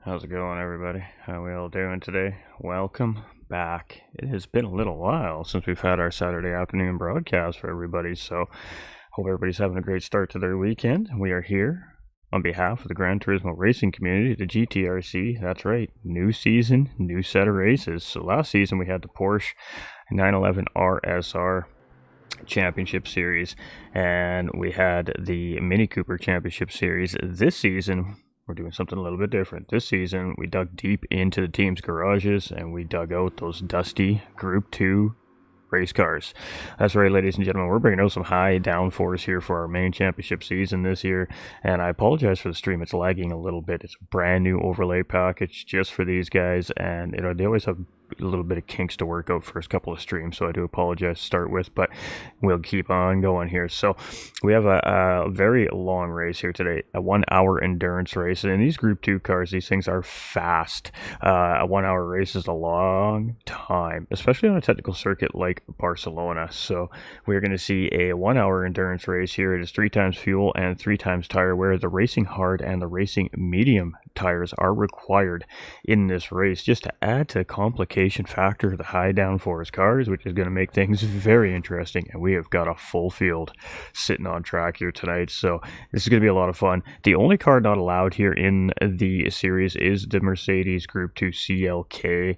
How's it going, everybody? How we all doing today? Welcome back. It has been a little while since we've had our Saturday afternoon broadcast for everybody, so hope everybody's having a great start to their weekend. We are here on behalf of the Gran Turismo racing community, the GTRC. That's right, new season, new set of races. So last season we had the Porsche 911 RSR Championship Series, and we had the Mini Cooper Championship Series. This season we're doing something a little bit different. This season, we dug deep into the team's garages and we dug out those dusty Group 2 race cars. That's right, ladies and gentlemen, we're bringing out some high downforce here for our main championship season this year, and I apologize for the stream. It's lagging a little bit. It's a brand new overlay package just for these guys, and they always have a little bit of kinks to work out first couple of streams, so I do apologize to start with, but we'll keep on going here. So we have a very long race here today, a 1 hour endurance race, and in these Group 2 cars, these things are fast. A 1 hour race is a long time, especially on a technical circuit like Barcelona. So we're going to see a 1 hour endurance race here. It is 3 times fuel and 3 times tire, where the racing hard and the racing medium tires are required in this race, just to add to the complication factor of the high downforce cars, which is going to make things very interesting. And we have got a full field sitting on track here tonight, so this is going to be a lot of fun. The only car not allowed here in the series is the Mercedes Group 2 CLK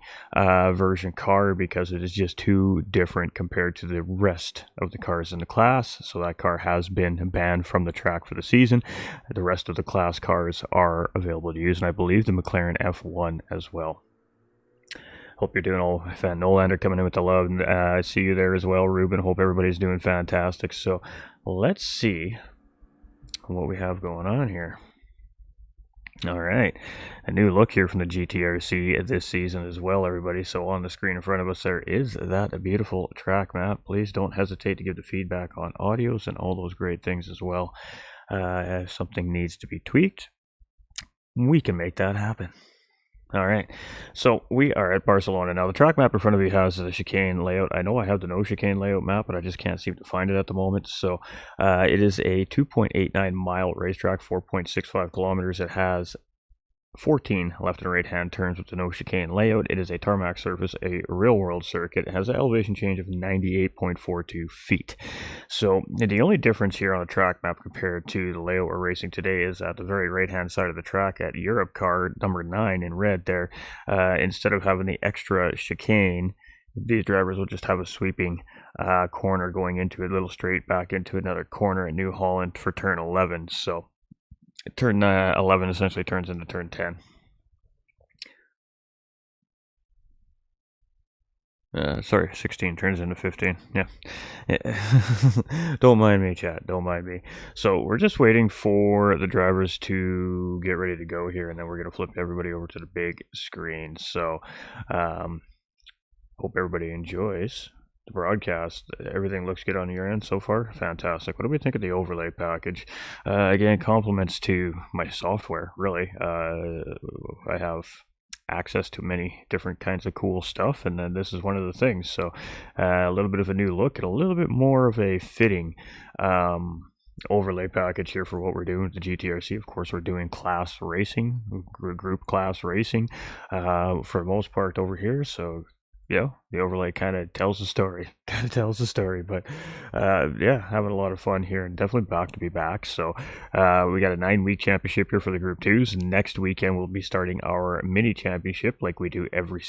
version car, because it is just too different compared to the rest of the cars in the class. So that car has been banned from the track for the season. The rest of the class cars are available to use, and I believe the McLaren F1 as well. Hope you're doing all fan. Nolander coming in with the love. I see you there as well, Ruben. Hope everybody's doing fantastic. So let's see what we have going on here. All right, a new look here from the GTRC this season as well, everybody. So on the screen in front of us there is that beautiful track map. Please don't hesitate to give the feedback on audios and all those great things as well. If something needs to be tweaked, we can make that happen. All right, so we are at Barcelona. Now, the track map in front of you has the chicane layout. I know I have the no chicane layout map, but I just can't seem to find it at the moment. So it is a 2.89 mile racetrack, 4.65 kilometers. It has 14 left and right hand turns with the no chicane layout. It is a tarmac surface, a real world circuit. It has an elevation change of 98.42 feet. So the only difference here on the track map compared to the layout we're racing today is at the very right hand side of the track at Europe car number 9 in red there. Instead of having the extra chicane, these drivers will just have a sweeping corner going into a little straight back into another corner at New Holland for turn 11. So turn 11 essentially turns into turn 10. Sorry, 16 turns into 15. Yeah. Don't mind me, chat. Don't mind me. So we're just waiting for the drivers to get ready to go here, and then we're going to flip everybody over to the big screen. So hope everybody enjoys the broadcast. Everything looks good on your end so far. Fantastic. What do we think of the overlay package? Again, compliments to my software, really. I have access to many different kinds of cool stuff, and then this is one of the things. So a little bit of a new look and a little bit more of a fitting overlay package here for what we're doing with the GTRC. Of course, we're doing class racing, group class racing for the most part over here. So yeah, the overlay kind of tells the story. But yeah, having a lot of fun here, and definitely back to be back. So we got a 9-week championship here for the Group 2s. Next weekend we'll be starting our mini championship like we do every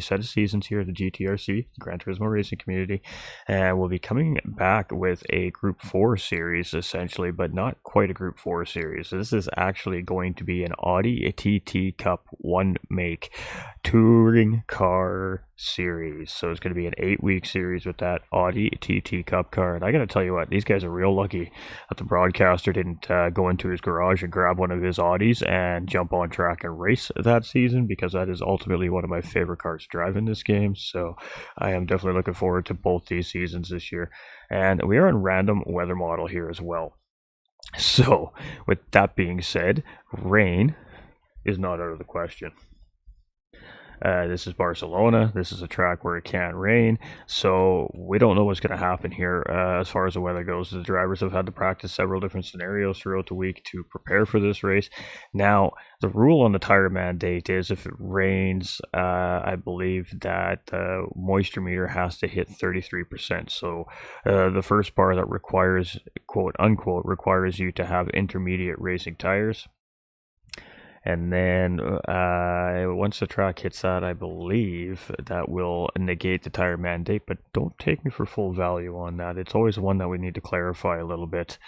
set of seasons here at the GTRC, Gran Turismo Racing Community. And we'll be coming back with a Group 4 series essentially, but not quite a Group 4 series. So this is actually going to be an Audi TT Cup 1 make touring car series. So it's going to be an 8-week series with that Audi TT Cup car. And I got to tell you what, these guys are real lucky that the broadcaster didn't go into his garage and grab one of his Audis and jump on track and race that season, because that is ultimately one of my favorite cars to drive in this game. So I am definitely looking forward to both these seasons this year. And we are in random weather model here as well. So with that being said, rain is not out of the question. This is Barcelona. This is a track where it can't rain, so we don't know what's going to happen here as far as the weather goes. The drivers have had to practice several different scenarios throughout the week to prepare for this race. Now, the rule on the tire mandate is if it rains, I believe that the moisture meter has to hit 33%. So the first bar that requires, quote unquote, requires you to have intermediate racing tires. And then once the track hits that, I believe that will negate the tire mandate, but don't take me for full value on that. It's always one that we need to clarify a little bit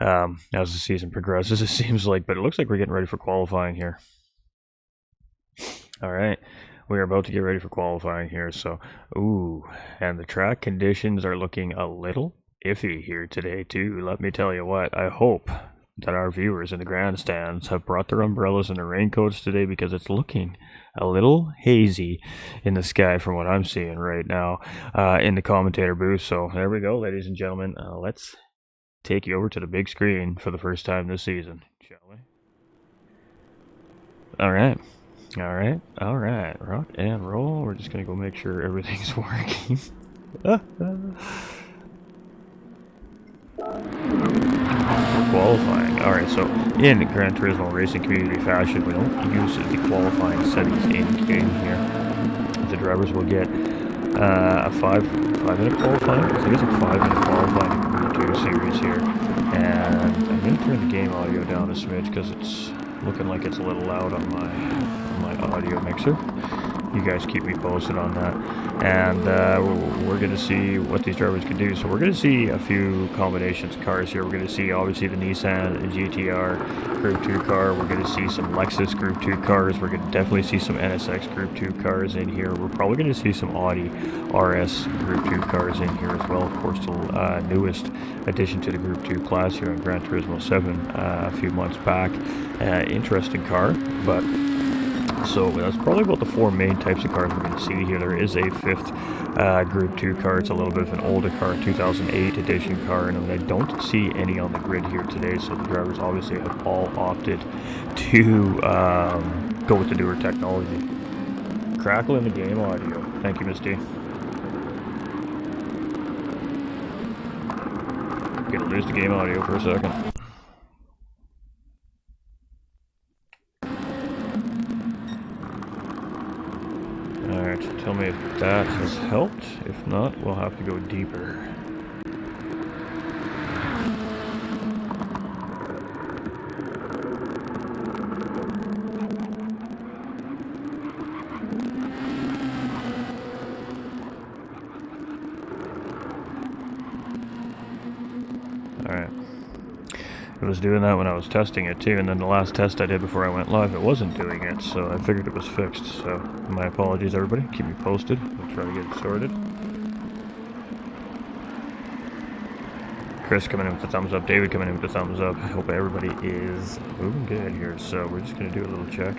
as the season progresses, it seems like. But it looks like we're getting ready for qualifying here. All right, we are about to get ready for qualifying here. So, and the track conditions are looking a little iffy here today too. Let me tell you what, I hope that our viewers in the grandstands have brought their umbrellas and their raincoats today, because it's looking a little hazy in the sky from what I'm seeing right now in the commentator booth. So there we go, ladies and gentlemen. Let's take you over to the big screen for the first time this season, shall we? All right. Rock and roll. We're just going to go make sure everything's working. Qualifying. Alright, so in Gran Turismo Racing Community fashion, we don't use the qualifying settings in game here. The drivers will get a 5-minute qualifying. So there's a 5-minute qualifying in the Group 2 series here. And I'm going to turn the game audio down a smidge because it's looking like it's a little loud on my audio mixer. You guys keep me posted on that. And we're going to see what these drivers can do. So we're going to see a few combinations of cars here. We're going to see obviously the Nissan GTR Group 2 car. We're going to see some Lexus Group 2 cars. We're going to definitely see some NSX Group 2 cars in here. We're probably going to see some Audi RS Group 2 cars in here as well. Of course, the newest addition to the Group 2 class here in Gran Turismo 7 a few months back. Interesting car, but So that's probably about the 4 main types of cars we're going to see here. There is a 5th Group 2 car. It's a little bit of an older car, 2008 edition car, and I don't see any on the grid here today, so the drivers obviously have all opted to go with the newer technology. Crackle in the game audio. Thank you, Misty. Gonna lose the game audio for a second. Alright, tell me if that has helped. If not, we'll have to go deeper. Alright. It was doing that when I was testing it too, and then the last test I did before I went live, it wasn't doing it, so I figured it was fixed. So my apologies, everybody. Keep me posted. We'll try to get it sorted. Chris coming in with the thumbs up. David coming in with the thumbs up. I hope everybody is moving good here. So we're just going to do a little check.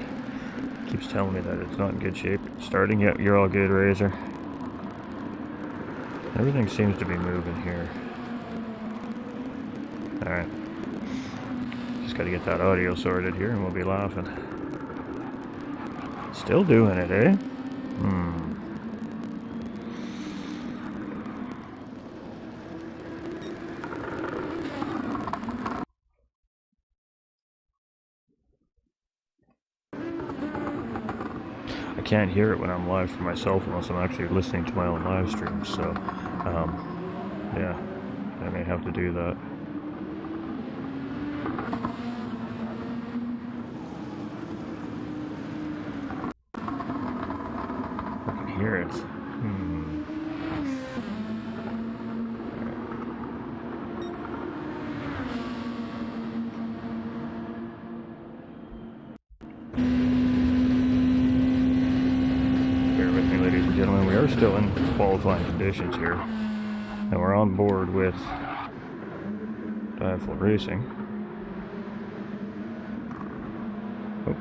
Keeps telling me that it's not in good shape. Starting, yep, you're all good, Razor. Everything seems to be moving here. Alright. Just gotta get that audio sorted here and we'll be laughing. Still doing it, eh? I can't hear it when I'm live for myself unless I'm actually listening to my own live stream, so yeah, I may have to do that. I can hear it. Bear with me, ladies and gentlemen. We are still in qualifying conditions here, and we're on board with Dive Racing. Oh,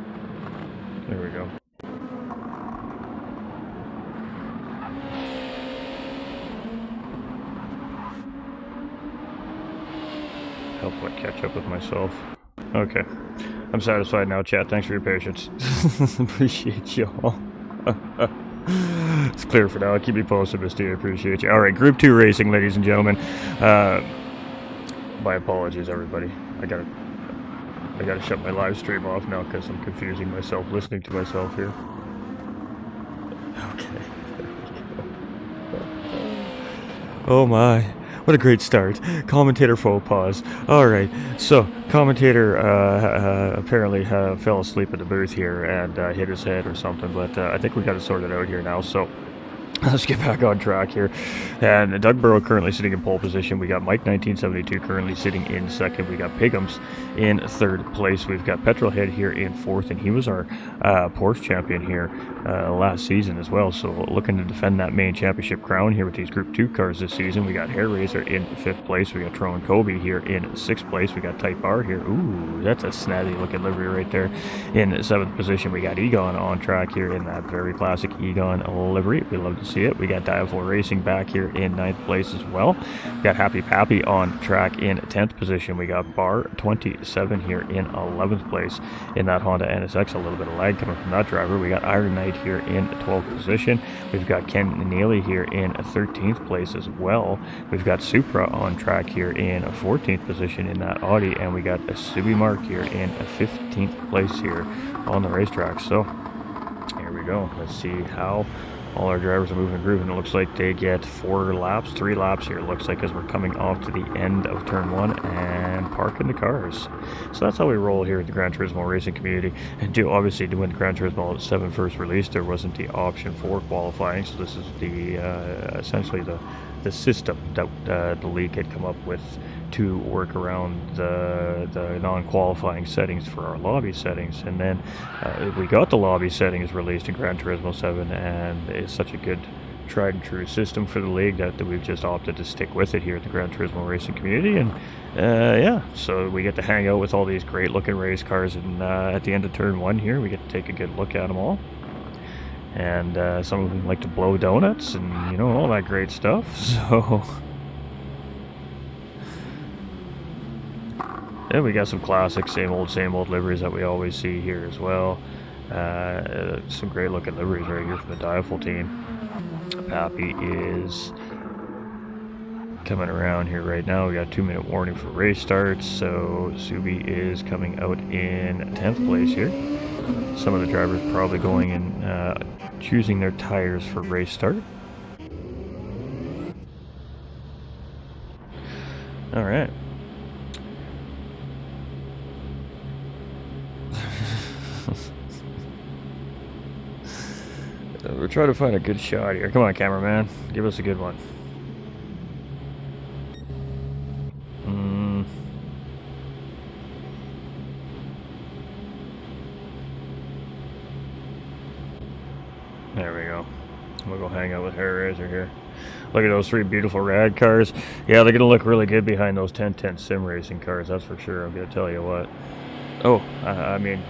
there we go. Help like catch up with myself. Okay, I'm satisfied now, chat. Thanks for your patience. Appreciate y'all. It's clear for now. Keep me posted, Misty. I appreciate you. All right, Group 2 racing, ladies and gentlemen. My apologies, everybody. I gotta shut my live stream off now because I'm confusing myself listening to myself here. Okay. Oh my. What a great start. Commentator faux pas. Alright, so commentator apparently fell asleep at the booth here and hit his head or something, but I think we got it sorted out here now, so let's get back on track here. And Doug Burrow currently sitting in pole position. We got Mike 1972 currently sitting in second. We got Pigums in third place. We've got Petrolhead here in fourth, and he was our Porsche champion here last season as well. So looking to defend that main championship crown here with these Group 2 cars this season. We got Hair Razor in fifth place. We got Tron Kobe here in sixth place. We got Type R here. Ooh, that's a snazzy looking livery right there. In seventh position, we got Egon on track here in that very classic Egon livery. We love to see it. We got Dive Racing back here in ninth place as well. We got Happy Pappy on track in 10th position. We got Bar 27 here in 11th place in that Honda NSX. A little bit of lag coming from that driver. We got Iron Knight here in 12th position. We've got Ken Neely here in 13th place as well. We've got Supra on track here in 14th position in that Audi, and we got a Subi Mark here in 15th place here on the racetrack. So here we go. Let's see how all our drivers are moving and grooving. It looks like they get 3 laps here, it looks like, as we're coming off to the end of turn 1 and parking the cars. So that's how we roll here at the Gran Turismo racing community. And obviously to win the Gran Turismo 7 first release, there wasn't the option for qualifying, so this is the essentially the system that the league had come up with to work around the non-qualifying settings for our lobby settings. And then we got the lobby settings released in Gran Turismo 7, and it's such a good tried and true system for the league that we've just opted to stick with it here at the Gran Turismo racing community. And Yeah, so we get to hang out with all these great looking race cars, and at the end of turn 1 here, we get to take a good look at them all. And some of them like to blow donuts and, you know, all that great stuff. So yeah, we got some classic same old liveries that we always see here as well. Some great looking liveries right here from the Diaful team. Pappy is coming around here right now. We got a 2-minute warning for race starts, so Subi is coming out in 10th place here. Some of the drivers probably going and choosing their tires for race start. All right. We're trying to find a good shot here. Come on, cameraman. Give us a good one. There we go. We'll go hang out with Hair Razor here. Look at those 3 beautiful rad cars. Yeah, they're gonna look really good behind those 1010 sim racing cars. That's for sure. I'm gonna tell you what. Oh, I mean,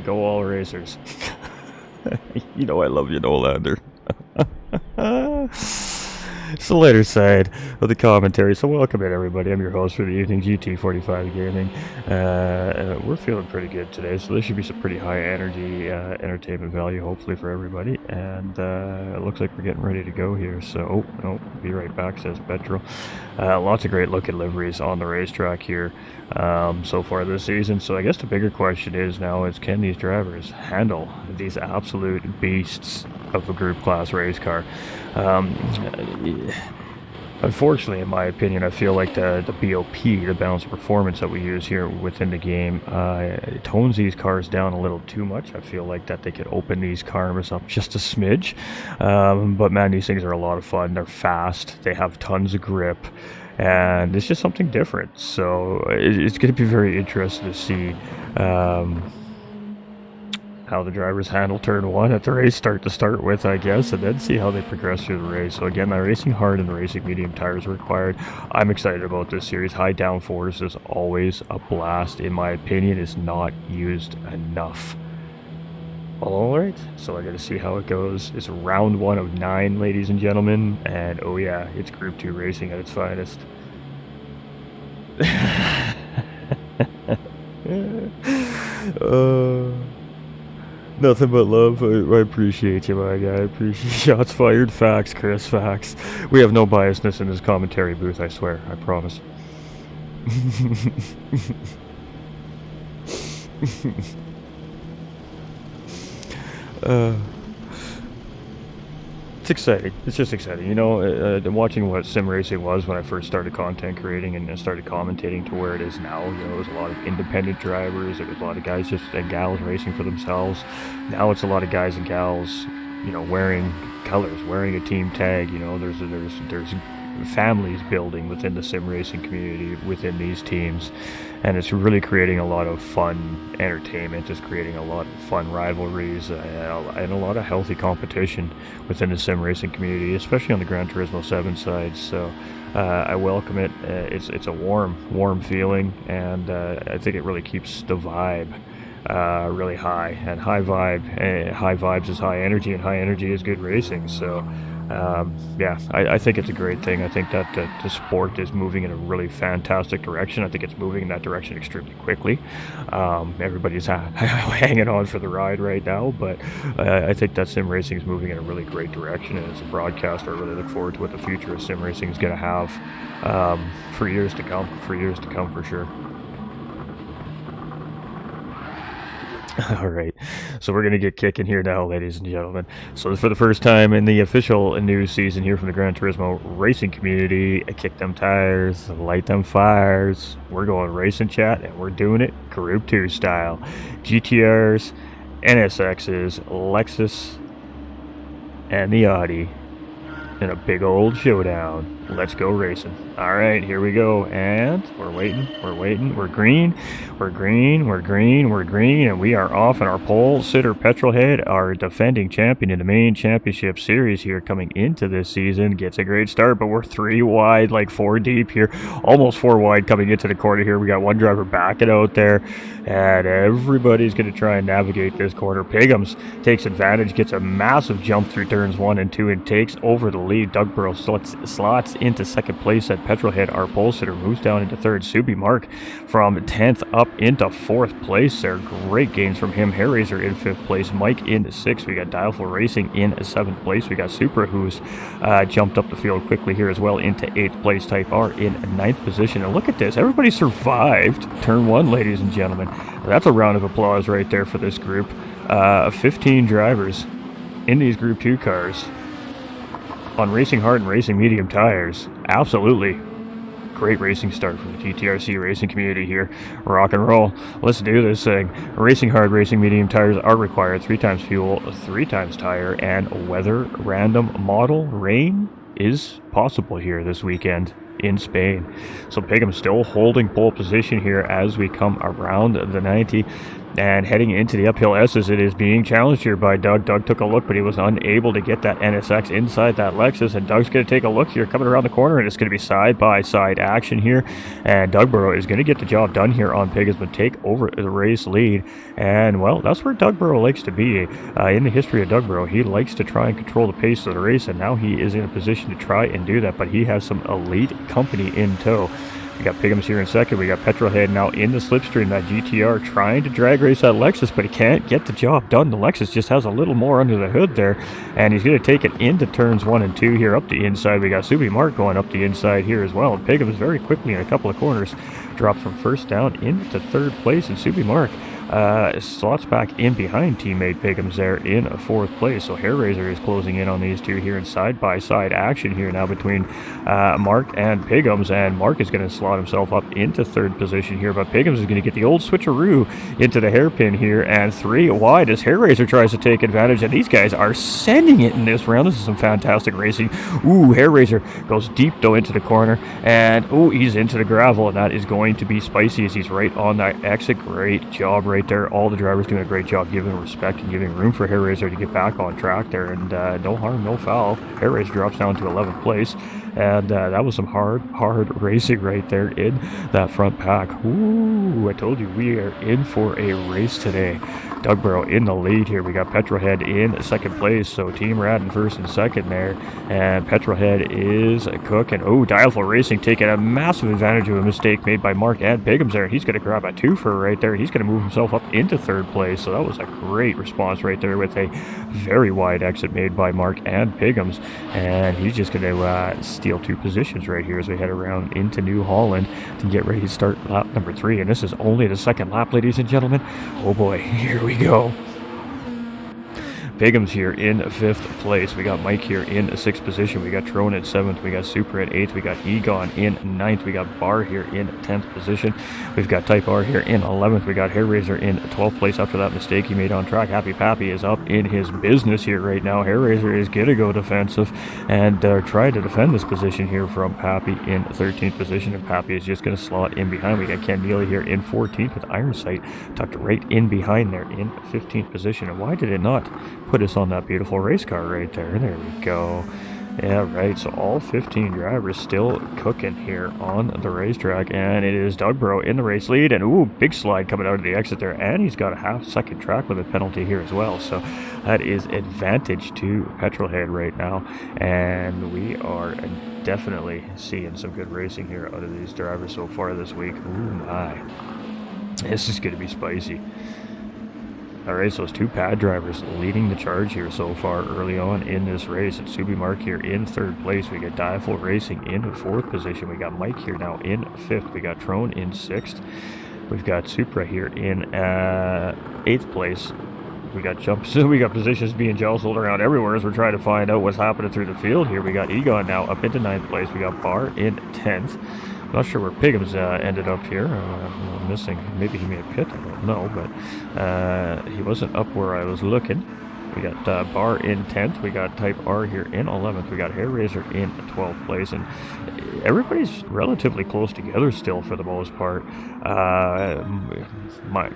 go all racers. You know I love you, Nolander. It's the later side of the commentary, so welcome in everybody. I'm your host for the evening, GT45 Gaming. We're feeling pretty good today, so this should be some pretty high energy entertainment value, hopefully for everybody. And it looks like we're getting ready to go here, so be right back, says Petro. Lots of great looking liveries on the racetrack here so far this season. So I guess the bigger question is now is, can these drivers handle these absolute beasts of a group class race car? Unfortunately, in my opinion, I feel like the BOP, the balanced performance that we use here within the game, tones these cars down a little too much. I feel like that they could open these cars up just a smidge. But man, these things are a lot of fun. They're fast. They have tons of grip. And it's just something different. So it's going to be very interesting to see how the drivers handle turn 1 at the race start to start with, I guess, and then see how they progress through the race. So again, the racing hard and the racing medium tires are required. I'm excited about this series. High downforce is always a blast. In my opinion, is not used enough. All right, so I got to see how it goes. It's round 1 of 9, ladies and gentlemen, and oh yeah, it's Group 2 racing at its finest. Nothing but love. I appreciate you, my guy. I appreciate shots fired. Facts, Chris. Facts. We have no biasness in this commentary booth, I swear. I promise. It's exciting. It's just exciting. You know, watching what sim racing was when I first started content creating and started commentating to where it is now. You know, it was a lot of independent drivers. It was a lot of guys and gals racing for themselves. Now it's a lot of guys and gals, you know, wearing colors, wearing a team tag. You know, there's families building within the sim racing community within these teams, and it's really creating a lot of fun entertainment, just creating a lot of fun rivalries and a lot of healthy competition within the sim racing community, especially on the Gran Turismo 7 side. So I welcome it. It's a warm feeling, and I think it really keeps the vibe really high. And high vibes is high energy, and high energy is good racing. So yeah, I think it's a great thing. I think that the sport is moving in a really fantastic direction. I think it's moving in that direction extremely quickly. Everybody's hanging on for the ride right now, but I think that sim racing is moving in a really great direction. And as a broadcaster, I really look forward to what the future of sim racing is going to have for years to come. For sure. All right, so we're going to get kicking here now, ladies and gentlemen. So for the first time in the official news season here from the Gran Turismo racing community, kick them tires, light them fires. We're going racing chat, and we're doing it Group 2 style. GTRs, NSXs, Lexus, and the Audi in a big old showdown. Let's go racing. All right, here we go. And we're waiting. We're green. We're green. And we are off in our pole sitter Petrolhead, our defending champion in the main championship series here coming into this season. Gets a great start, but we're 3 wide, like 4 deep here. Almost 4 wide coming into the corner here. We got one driver backing out there. And everybody's going to try and navigate this corner. Pigums takes advantage, gets a massive jump through turns 1 and 2, and takes over the lead. Dugborough slots into second place at Petrolhead. Our pole sitter moves down into third. Subi Mark from 10th up into 4th place there. Great gains from him. Hairraiser in 5th place. Mike in 6th. We got Dialful Racing in 7th place. We got Supra, who's jumped up the field quickly here as well into 8th place. Type R in 9th position. And look at this. Everybody survived turn 1, ladies and gentlemen. That's a round of applause right there for this group. 15 drivers in these Group 2 cars on racing hard and racing medium tires. Absolutely great racing start from the GTRC racing community here. Rock and roll. Let's do this thing. Racing hard, racing medium tires are required. 3 times fuel, 3 times tire, and weather random model. Rain is possible here this weekend in Spain. So Pigum still holding pole position here as we come around the 90 and heading into the uphill S's. It is being challenged here by Doug. Doug took a look, but he was unable to get that NSX inside that Lexus, and Doug's going to take a look here coming around the corner, and it's going to be side-by-side action here, and Dugborough is going to get the job done here on Pigums, but take over the race lead. And well, that's where Dugborough likes to be. In the history of Dugborough, he likes to try and control the pace of the race, and now he is in a position to try and do that, but he has some elite company in tow. We got Pigums here in second. We got Petrolhead now in the slipstream. That GTR trying to drag race that Lexus, but he can't get the job done. The Lexus just has a little more under the hood there, and he's going to take it into turns 1 and 2 here up the inside. We got Subi Mark going up the inside here as well. And Pigums very quickly in a couple of corners drops from first down into 3rd place, and Subi Mark slots back in behind teammate Pigums there in 4th place. So Hairraiser is closing in on these two here in side-by-side action here now between Mark and Pigums, and Mark is going to slot himself up into 3rd position here, but Pigums is going to get the old switcheroo into the hairpin here, and 3 wide as Hairraiser tries to take advantage, and these guys are sending it in this round. This is some fantastic racing. Ooh, Hairraiser goes deep though into the corner, and ooh, he's into the gravel, and that is going to be spicy as he's right on that exit. Great job right there. All the drivers doing a great job giving respect and giving room for Hairraiser to get back on track there, and no harm, no foul. Hairraiser drops down to 11th place, and that was some hard racing right there in that front pack. Ooh, I told you we are in for a race today. Dugborough in the lead here. We got Petrolhead in 2nd place, so Team Rad in 1st and 2nd there, and Petrolhead is cooking. Oh, Dialful Racing taking a massive advantage of a mistake made by Mark and Pigums there. He's going to grab a 2 for right there. He's going to move himself up into 3rd place, so that was a great response right there with a very wide exit made by Mark and Pigums, and he's just going to steal 2 positions right here as we head around into New Holland to get ready to start lap number 3, and this is only the 2nd lap, ladies and gentlemen. Oh boy, here we go. Pigums here in 5th place. We got Mike here in 6th position. We got Trone at 7th. We got Super at 8th. We got Egon in 9th. We got Bar here in 10th position. We've got Type R here in 11th. We got Hairraiser in 12th place after that mistake he made on track. Happy Pappy is up in his business here right now. Hairraiser is going to go defensive and try to defend this position here from Pappy in 13th position, and Pappy is just going to slot in behind. We got Ken Neely here in 14th with Iron Sight tucked right in behind there in 15th position. And why did it not put us on that beautiful race car right there? There we go. Yeah, right. So all 15 drivers still cooking here on the racetrack, and it is Dugborough in the race lead, and ooh, big slide coming out of the exit there, and he's got a half-second track limit penalty here as well. So that is advantage to Petrolhead right now, and we are definitely seeing some good racing here out of these drivers so far this week. Ooh my, this is going to be spicy. Alright, so it's 2 pad drivers leading the charge here so far early on in this race. It's Subi Mark here in 3rd place. We got Dialful Racing in 4th position. We got Mike here now in 5th. We got Trone in 6th. We've got Supra here in 8th place. We got we got positions being jostled around everywhere as we're trying to find out what's happening through the field here. We got Egon now up into 9th place. We got Bar in 10th. Not sure where Pigums ended up here. I'm missing. Maybe he made a pit. I don't know, but he wasn't up where I was looking. We got Bar in 10th. We got Type R here in 11th. We got Hair Razor in 12th place. And everybody's relatively close together still for the most part.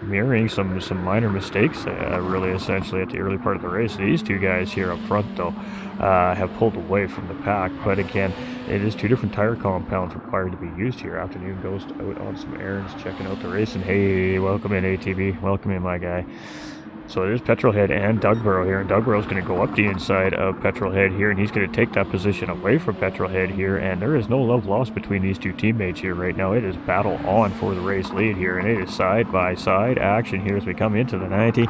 Mirroring some minor mistakes, really, essentially, at the early part of the race. These two guys here up front, though, have pulled away from the pack. But again, it is two different tire compounds required to be used here. Afternoon goes out on some errands, checking out the race. And hey, welcome in, ATV. Welcome in, my guy. So there's Petrolhead and Dugborough here, and Dugborough's going to go up the inside of Petrolhead here, and he's going to take that position away from Petrolhead here, and there is no love lost between these two teammates here right now. It is battle on for the race lead here, and it is side-by-side action here as we come into the 90,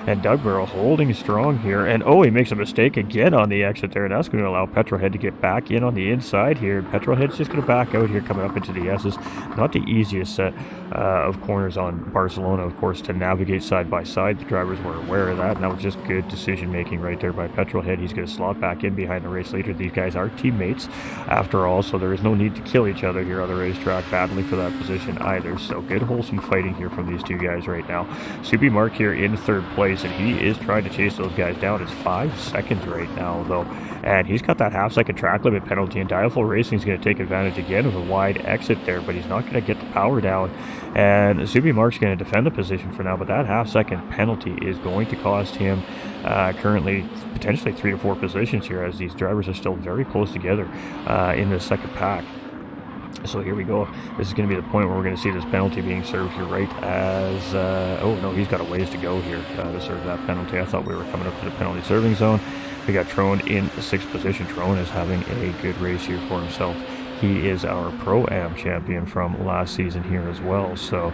and Dugborough holding strong here, and oh, he makes a mistake again on the exit there, and that's going to allow Petrolhead to get back in on the inside here. Petrolhead's just going to back out here coming up into the S's. Not the easiest set of corners on Barcelona, of course, to navigate side-by-side. The drivers were aware of that, and that was just good decision making right there by Petrolhead. He's going to slot back in behind the race leader. These guys are teammates after all, so there is no need to kill each other here on the racetrack battling for that position either. So good wholesome fighting here from these two guys right now. Subi Mark here in 3rd place, and he is trying to chase those guys down. It's 5 seconds right now though, and he's got that half-second track limit penalty, and Dialful Racing is going to take advantage again of a wide exit there, but he's not going to get the power down, and Subi Mark's going to defend the position for now, but that half-second penalty is going to cost him currently potentially 3 to 4 positions here, as these drivers are still very close together in the second pack. So here we go. This is going to be the point where we're going to see this penalty being served here right as... oh, no, he's got a ways to go here to serve that penalty. I thought we were coming up to the penalty serving zone. We got Trone in 6th position. Trone is having a good race here for himself. He is our Pro-Am champion from last season here as well. So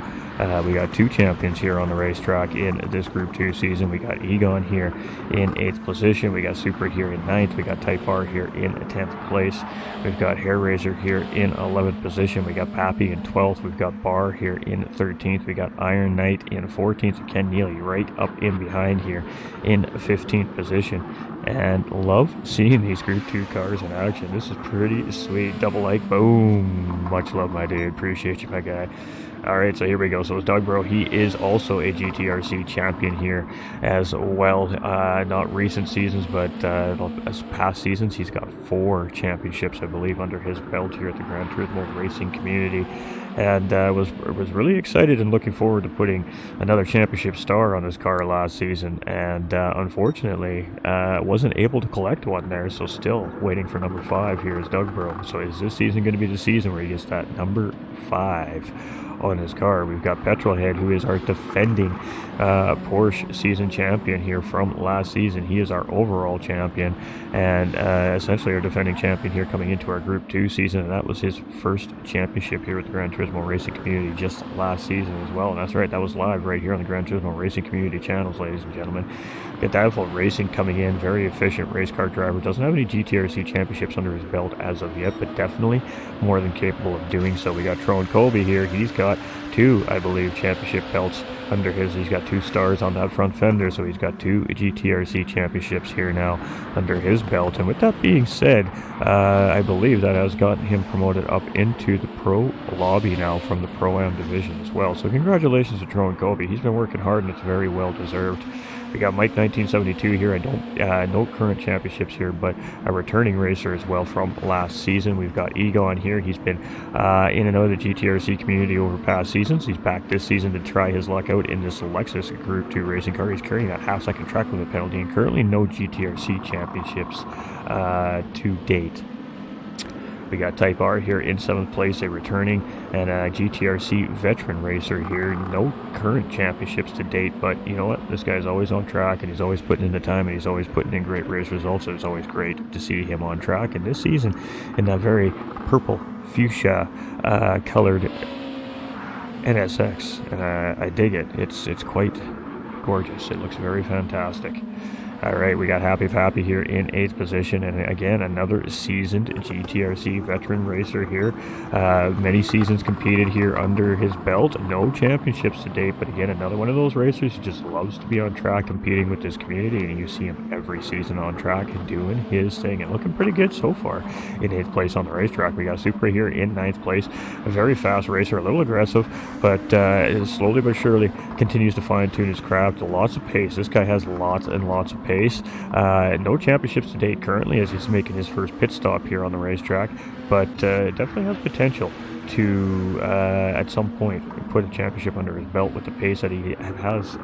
we got 2 champions here on the racetrack in this Group 2 season. We got Egon here in 8th position. We got Super here in 9th. We got Type R here in 10th place. We've got Hair Razor here in 11th position. We got Pappy in 12th. We've got Bar here in 13th. We got Iron Knight in 14th. And Ken Neely right up in behind here in 15th position. And love seeing these Group 2 cars in action. This is pretty sweet. Double like, boom. Much love, my dude. Appreciate you, my guy. All right, so here we go. So it's Dugborough. He is also a GTRC champion here as well. Not recent seasons, but past seasons. He's got 4 championships, I believe, under his belt here at the Gran Turismo racing community. And was really excited and looking forward to putting another championship star on his car last season, and unfortunately wasn't able to collect one there, so still waiting for number 5 here is Dugborough. So is this season going to be the season where he gets that number 5 on his car? We've got Petrolhead, who is our defending Porsche season champion here from last season. He is our overall champion, and essentially our defending champion here coming into our Group 2 season, and that was his first championship here with the Gran Turismo Racing community just last season as well. And that's right, that was live right here on the Gran Turismo Racing community channels, ladies and gentlemen. Got Dialful Racing coming in, very efficient race car driver, doesn't have any GTRC championships under his belt as of yet, but definitely more than capable of doing so. We got Trone Colby here. He's got 2, I believe, championship belts under his. He's got 2 stars on that front fender, so he's got 2 GTRC championships here now under his belt. And with that being said, I believe that has gotten him promoted up into the pro lobby now from the Pro-Am division as well. So congratulations to Trone Colby. He's been working hard, and it's very well deserved. We got Mike 1972 here. I don't no current championships here, but a returning racer as well from last season. We've got Egon here. He's been in and out of the GTRC community over past seasons. He's back this season to try his luck out in this Lexus Group 2 racing car. He's carrying that half-second track limit penalty, and currently no GTRC championships to date. We got Type R here in 7th place, a returning and a GTRC veteran racer here. No current championships to date, but you know what? This guy's always on track, and he's always putting in the time, and he's always putting in great race results. So it's always great to see him on track. And this season, in that very purple fuchsia colored NSX, I dig it. It's quite gorgeous. It looks very fantastic. All right, we got Happy Pappy here in 8th position, and again, another seasoned GTRC veteran racer here. Many seasons competed here under his belt. No championships to date, but again, another one of those racers who just loves to be on track competing with this community, and you see him every season on track and doing his thing, and looking pretty good so far in 8th place on the racetrack. We got Supra here in 9th place, a very fast racer, a little aggressive, but slowly but surely continues to fine-tune his craft. Lots of pace. This guy has lots and lots of pace. pace. No championships to date currently, as he's making his first pit stop here on the racetrack, but definitely has potential to at some point put a championship under his belt with the pace that he has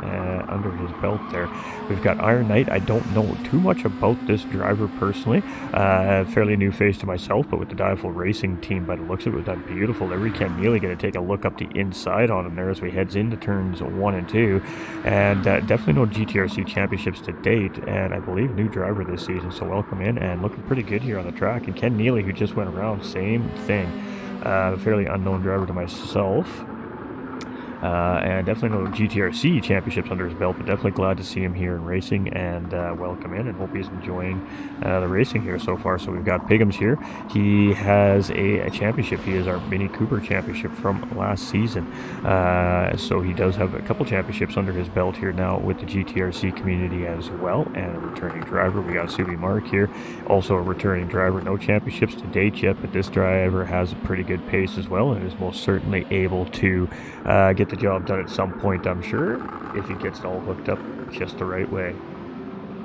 under his belt there. We've got Iron Knight. I don't know too much about this driver personally. Fairly new face to myself, but with the Dieful Racing team by the looks of it, with that beautiful livery. Ken Neely going to take a look up the inside on him there as we heads into turns 1 and 2, and definitely no GTRC championships to date, and I believe new driver this season, so welcome in, and looking pretty good here on the track. And Ken Neely, who just went around, same thing. Fairly unknown driver to myself. And definitely no GTRC championships under his belt, but definitely glad to see him here in racing, and welcome in, and hope he's enjoying the racing here so far. So we've got Piggums here. He has a championship. He is our Mini Cooper championship from last season. So he does have a couple championships under his belt here now with the GTRC community as well, and a returning driver. We got Subi Mark here, also a returning driver. No championships to date yet, but this driver has a pretty good pace as well, and is most certainly able to get the job done at some point, I'm sure, if he gets it all hooked up just the right way.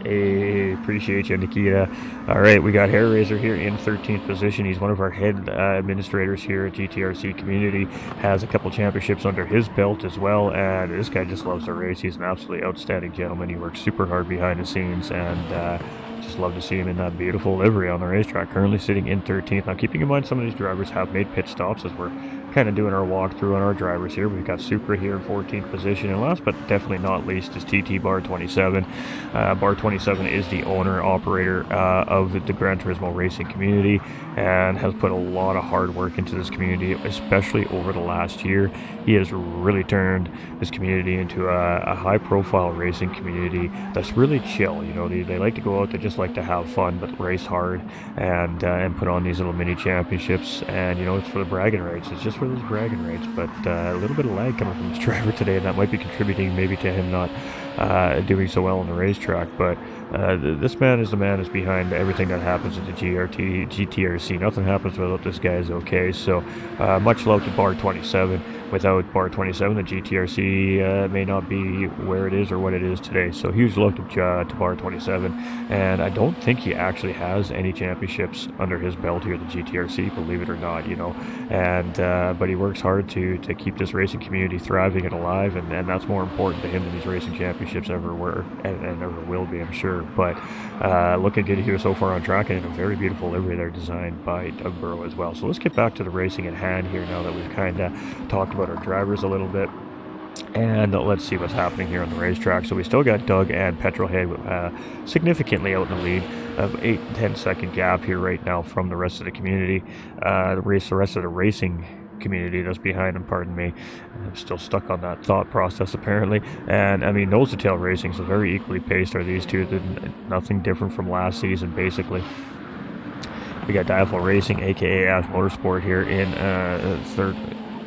Hey, appreciate you, Nikita. All right, we got Hair Razor here in 13th position. He's one of our head administrators here at GTRC Community. Has a couple championships under his belt as well, and this guy just loves to race. He's an absolutely outstanding gentleman. He works super hard behind the scenes, and just love to see him in that beautiful livery on the racetrack. Currently sitting in 13th. Now, keeping in mind some of these drivers have made pit stops as we're kind of doing our walkthrough on our drivers here. We've got Supra here in 14th position, and last but definitely not least is TT Bar 27. Bar 27 is the owner operator of the Gran Turismo racing community, and has put a lot of hard work into this community, especially over the last year. He has really turned this community into a high profile racing community that's really chill. You know, they like to go out, they just like to have fun, but race hard, and put on these little mini championships. And you know, it's for the bragging rights. It's just for those bragging rights. But a little bit of lag coming from this driver today, and that might be contributing maybe to him not doing so well on the racetrack. But this man is the man who's behind everything that happens at the GTRC. Nothing happens without this guy is okay. So much love to Bar 27. Without Bar 27, the GTRC may not be where it is or what it is today. So huge love to Bar 27. And I don't think he actually has any championships under his belt here at the GTRC, believe it or not, you know. And but he works hard to keep this racing community thriving and alive, and that's more important to him than these racing championships ever were, and ever will be, I'm sure. But looking good here so far on track, and in a very beautiful livery there designed by Doug Burrow as well. So let's get back to the racing at hand here now that we've kind of talked about our drivers a little bit, and let's see what's happening here on the racetrack. So we still got Doug and Petrolhead significantly out in the lead, of 8-10 second gap here right now from the rest of the community. The rest of the racing community that's behind him, pardon me. I'm still stuck on that thought process apparently. And I mean, nose to tail racing, so very equally paced are these two. Nothing different from last season basically. We got Dieful Racing, aka Ash Motorsport, here in third.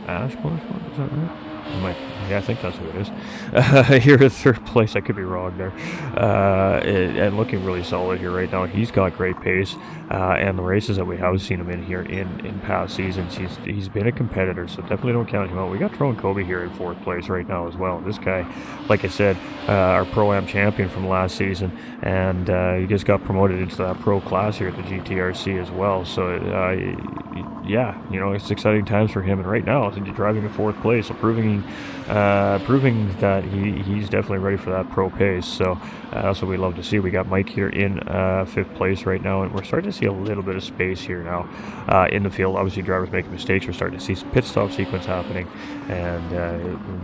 Ash Motorsport, is that right? Yeah, I think that's what it is. Here in third place, I could be wrong there. And looking really solid here right now. He's got great pace, and the races that we have seen him in here in past seasons, he's been a competitor, so definitely don't count him out. We got Tron Kobe here in fourth place right now as well. This guy, like I said, our Pro-Am champion from last season, and he just got promoted into that pro class here at the GTRC as well. So yeah, you know, it's exciting times for him, and right now he's driving in fourth place, so proving that he's definitely ready for that pro pace. So that's what we love to see. We got Mike here in fifth place right now, and we're starting to see a little bit of space here now in the field. Obviously drivers making mistakes. We're starting to see some pit stop sequence happening, and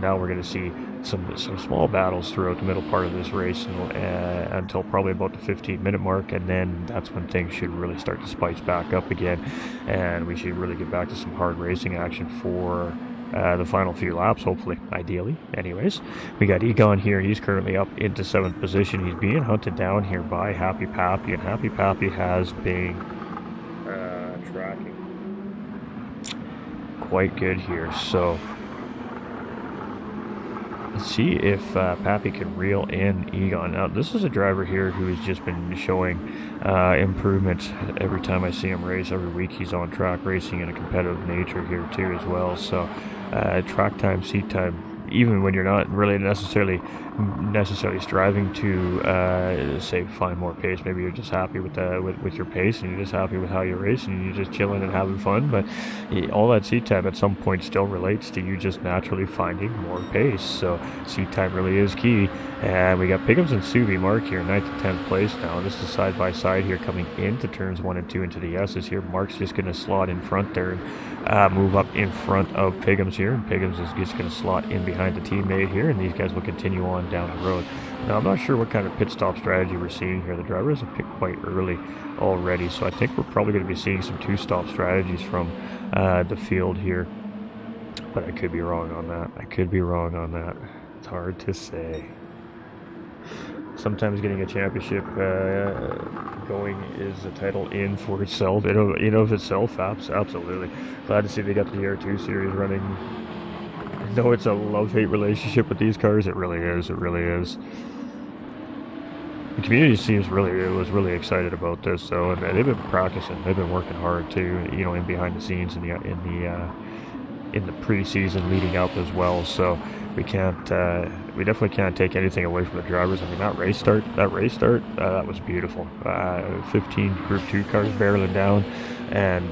now we're going to see some small battles throughout the middle part of this race until probably about the 15-minute mark, and then that's when things should really start to spice back up again, and we should really get back to some hard racing action for the final few laps, hopefully, ideally. Anyways, we got Egon here. He's currently up into 7th position. He's being hunted down here by Happy Pappy, and Happy Pappy has been tracking quite good here. So let's see if Pappy can reel in Egon. Now, this is a driver here who has just been showing improvements every time I see him race. Every week he's on track racing in a competitive nature here too as well. So track time, seat time, even when you're not really necessarily necessarily striving to say find more pace. Maybe you're just happy with your pace, and you're just happy with how you race, and you're just chilling and having fun. But all that seat time at some point still relates to you just naturally finding more pace. So seat time really is key. And we got Pickums and Subi Mark here, 9th and 10th place now. This is side by side here coming into turns 1 and 2 into the S's here. Mark's just going to slot in front there and move up in front of Pickums here. And Pickums is just going to slot in behind the teammate here, and these guys will continue on down the road. Now, I'm not sure what kind of pit stop strategy we're seeing here. The drivers have picked quite early already, so I think we're probably going to be seeing some two-stop strategies from the field here. But I could be wrong on that. It's hard to say. Sometimes getting a championship going is a title in for itself. In of itself, absolutely. Glad to see they got the GR2 series running. Though it's a love-hate relationship with these cars, it really is. The community was really excited about this, so and they've been practicing. They've been working hard too, in behind the scenes in the preseason leading up as well. So we definitely can't take anything away from the drivers. I mean, that race start, that was beautiful. 15 Group 2 cars barreling down, and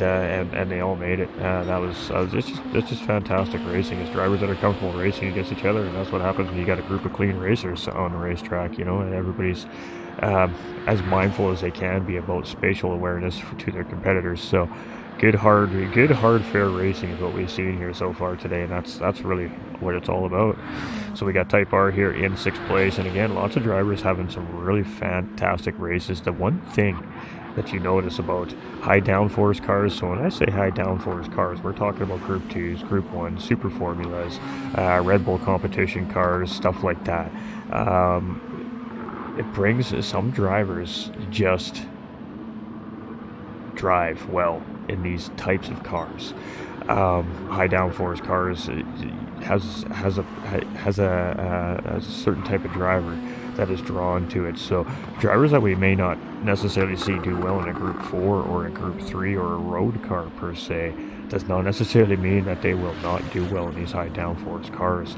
they all made it. It's just fantastic racing. It's drivers that are comfortable racing against each other, and that's what happens when you got a group of clean racers on the racetrack, and everybody's as mindful as they can be about spatial awareness to their competitors. So good hard fair racing is what we've seen here so far today, and that's really what it's all about. So we got Type R here in 6th place, and again, lots of drivers having some really fantastic races. The one thing that you notice about high downforce cars, so when I say high downforce cars, we're talking about Group 2s, Group 1s, Super Formulas, Red Bull competition cars, stuff like that. It brings some drivers just drive well in these types of cars. High downforce cars has a certain type of driver that is drawn to it. So drivers that we may not necessarily see do well in a Group 4 or a Group 3 or a road car per se does not necessarily mean that they will not do well in these high downforce cars.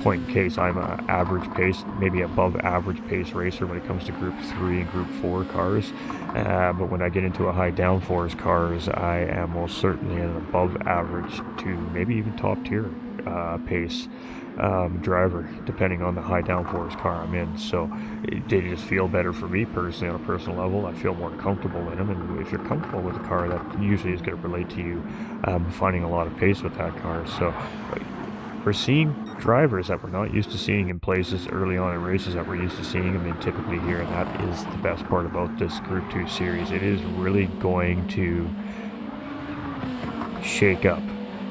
Point in case, I'm an average pace, maybe above average pace racer when it comes to Group 3 and Group 4 cars. But when I get into a high downforce cars, I am most certainly an above average to maybe even top tier pace driver, depending on the high downforce car I'm in. So they just feel better for me personally on a personal level. I feel more comfortable in them, and if you're comfortable with a car, that usually is going to relate to you finding a lot of pace with that car. So we're seeing drivers that we're not used to seeing in places early on in races that we're used to seeing them in typically here, and that is the best part about this Group 2 series. It is really going to shake up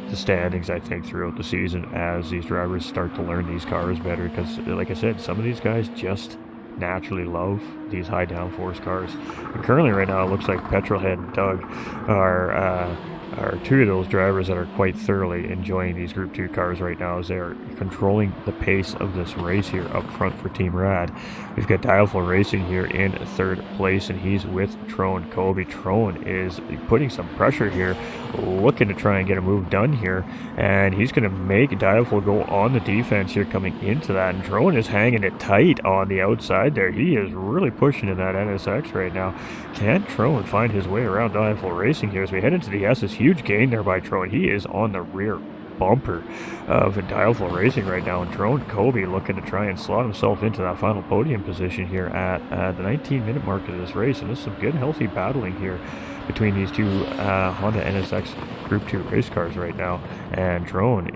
the standings, I think, throughout the season as these drivers start to learn these cars better, because like I said, some of these guys just naturally love these high downforce cars. And currently right now it looks like Petrolhead and Doug are two of those drivers that are quite thoroughly enjoying these Group 2 cars right now as they are controlling the pace of this race here up front for Team Rad. We've got Dialful Racing here in 3rd place, and he's with Trone Kobe. Trone is putting some pressure here, looking to try and get a move done here, and he's going to make Dialful go on the defense here coming into that, and Trone is hanging it tight on the outside there. He is really pushing in that NSX right now. Can Trone find his way around Dialful Racing here as we head into the S's? Huge gain there by Trone. He is on the rear bumper of Dialful Racing right now, and Trone Kobe looking to try and slot himself into that final podium position here at the 19-minute mark of this race. And there's some good healthy battling here between these two Honda NSX Group 2 race cars right now, and Trone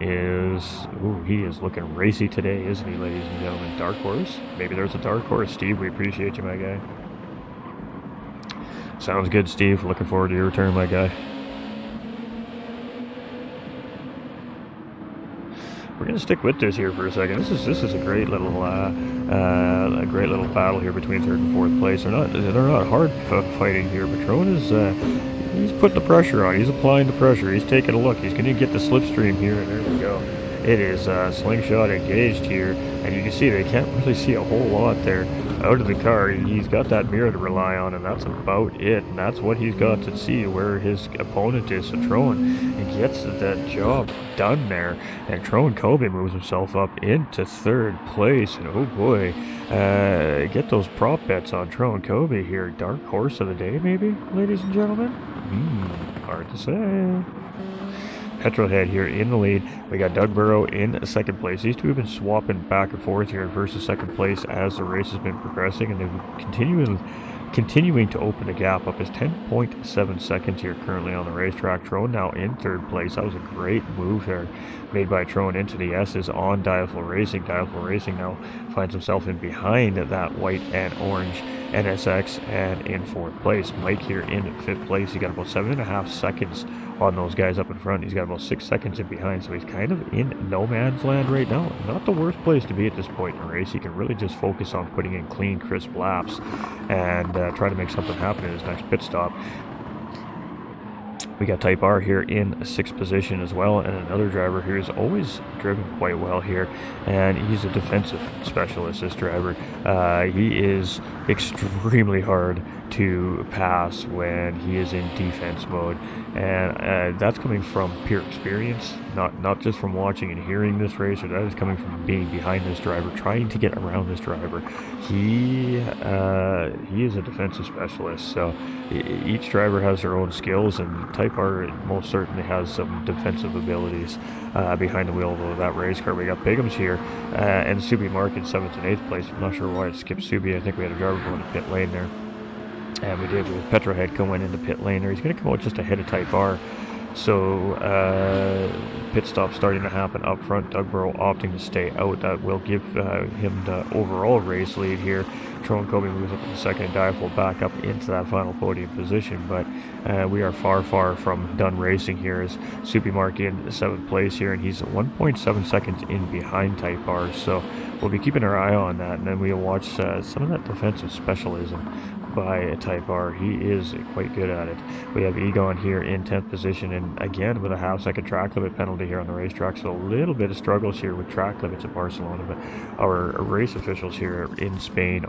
he is looking racy today, isn't he, ladies and gentlemen? Dark horse? Maybe there's a dark horse. Steve, we appreciate you, my guy. Sounds good, Steve. Looking forward to your return, my guy. We're gonna stick with this here for a second. This is a great little battle here between 3rd and 4th place. They're not hard fighting here, but Trone is he's putting the pressure on. He's applying the pressure. He's taking a look. He's gonna get the slipstream here, and there we go. it is slingshot engaged here, and you can see they can't really see a whole lot there out of the car. He's got that mirror to rely on, and that's about it, and that's what he's got to see where his opponent is. So Troen gets the job done there, and Troen Kobe moves himself up into third place, and oh boy, get those prop bets on Troen Kobe here. Dark horse of the day, maybe, ladies and gentlemen? Hard to say. Petrolhead here in the lead. We got Doug Burrow in second place. These two have been swapping back and forth here in first and second place as the race has been progressing, and they've continuing to open the gap up as 10.7 seconds here currently on the racetrack. Troen now in third place. That was a great move there made by Troen into the S's on Diaful Racing. Diaful Racing now finds himself in behind that white and orange NSX and in fourth place. Mike here in fifth place. He got about 7.5 seconds on those guys up in front. He's got about 6 seconds in behind, so he's kind of in no man's land right now. Not the worst place to be at this point in the race. He can really just focus on putting in clean, crisp laps and try to make something happen in his next pit stop. We got Type R here in sixth position as well, and another driver who has always driven quite well here, and he's a defensive specialist, this driver. He is extremely hard to pass when he is in defense mode, and that's coming from pure experience, not just from watching and hearing this racer. That is coming from being behind this driver, trying to get around this driver. He is a defensive specialist, so each driver has their own skills, and Type R most certainly has some defensive abilities behind the wheel of that race car. We got Bigham's here, and Subi Mark in 7th and 8th place. I'm not sure why it skipped Subi. I think we had a driver going to pit lane there. And we did with Petrohead going into pit lane there. He's going to come out just ahead of Type R. So pit stop starting to happen up front. Doug Burrow opting to stay out. That will give him the overall race lead here. Troen Kobe moves up in the second, and Diaful back up into that final podium position. But we are far from done racing here as Subi Mark in 7th place here, and he's 1.7 seconds in behind Type R. So we'll be keeping our eye on that, and then we'll watch some of that defensive specialism by Type R. He is quite good at it. We have Egon here in 10th position, and again with a half-second track limit penalty here on the racetrack, so a little bit of struggles here with track limits at Barcelona, but our race officials here in Spain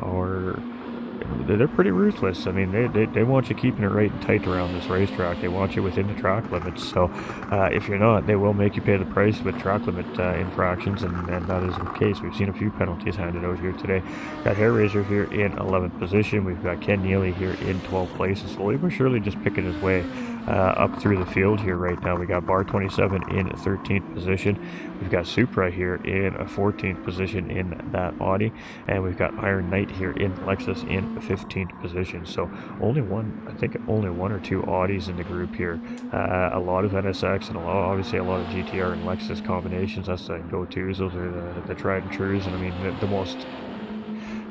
they're pretty ruthless. I mean, they want you keeping it right and tight around this racetrack. They want you within the track limits. So if you're not, they will make you pay the price with track limit infractions, and that is the case. We've seen a few penalties handed out here today. Got Hair Razor here in 11th position. We've got Ken Neely here in 12th place. Slowly but surely just picking his way up through the field here right now. We got Bar 27 in 13th position. We've got Supra here in a 14th position in that Audi, and we've got Iron Knight here in Lexus in 15th position. So only one or two Audis in the group here. A lot of NSX and obviously a lot of GTR and Lexus combinations. That's the go-tos. Those are the tried and trues, and I mean the most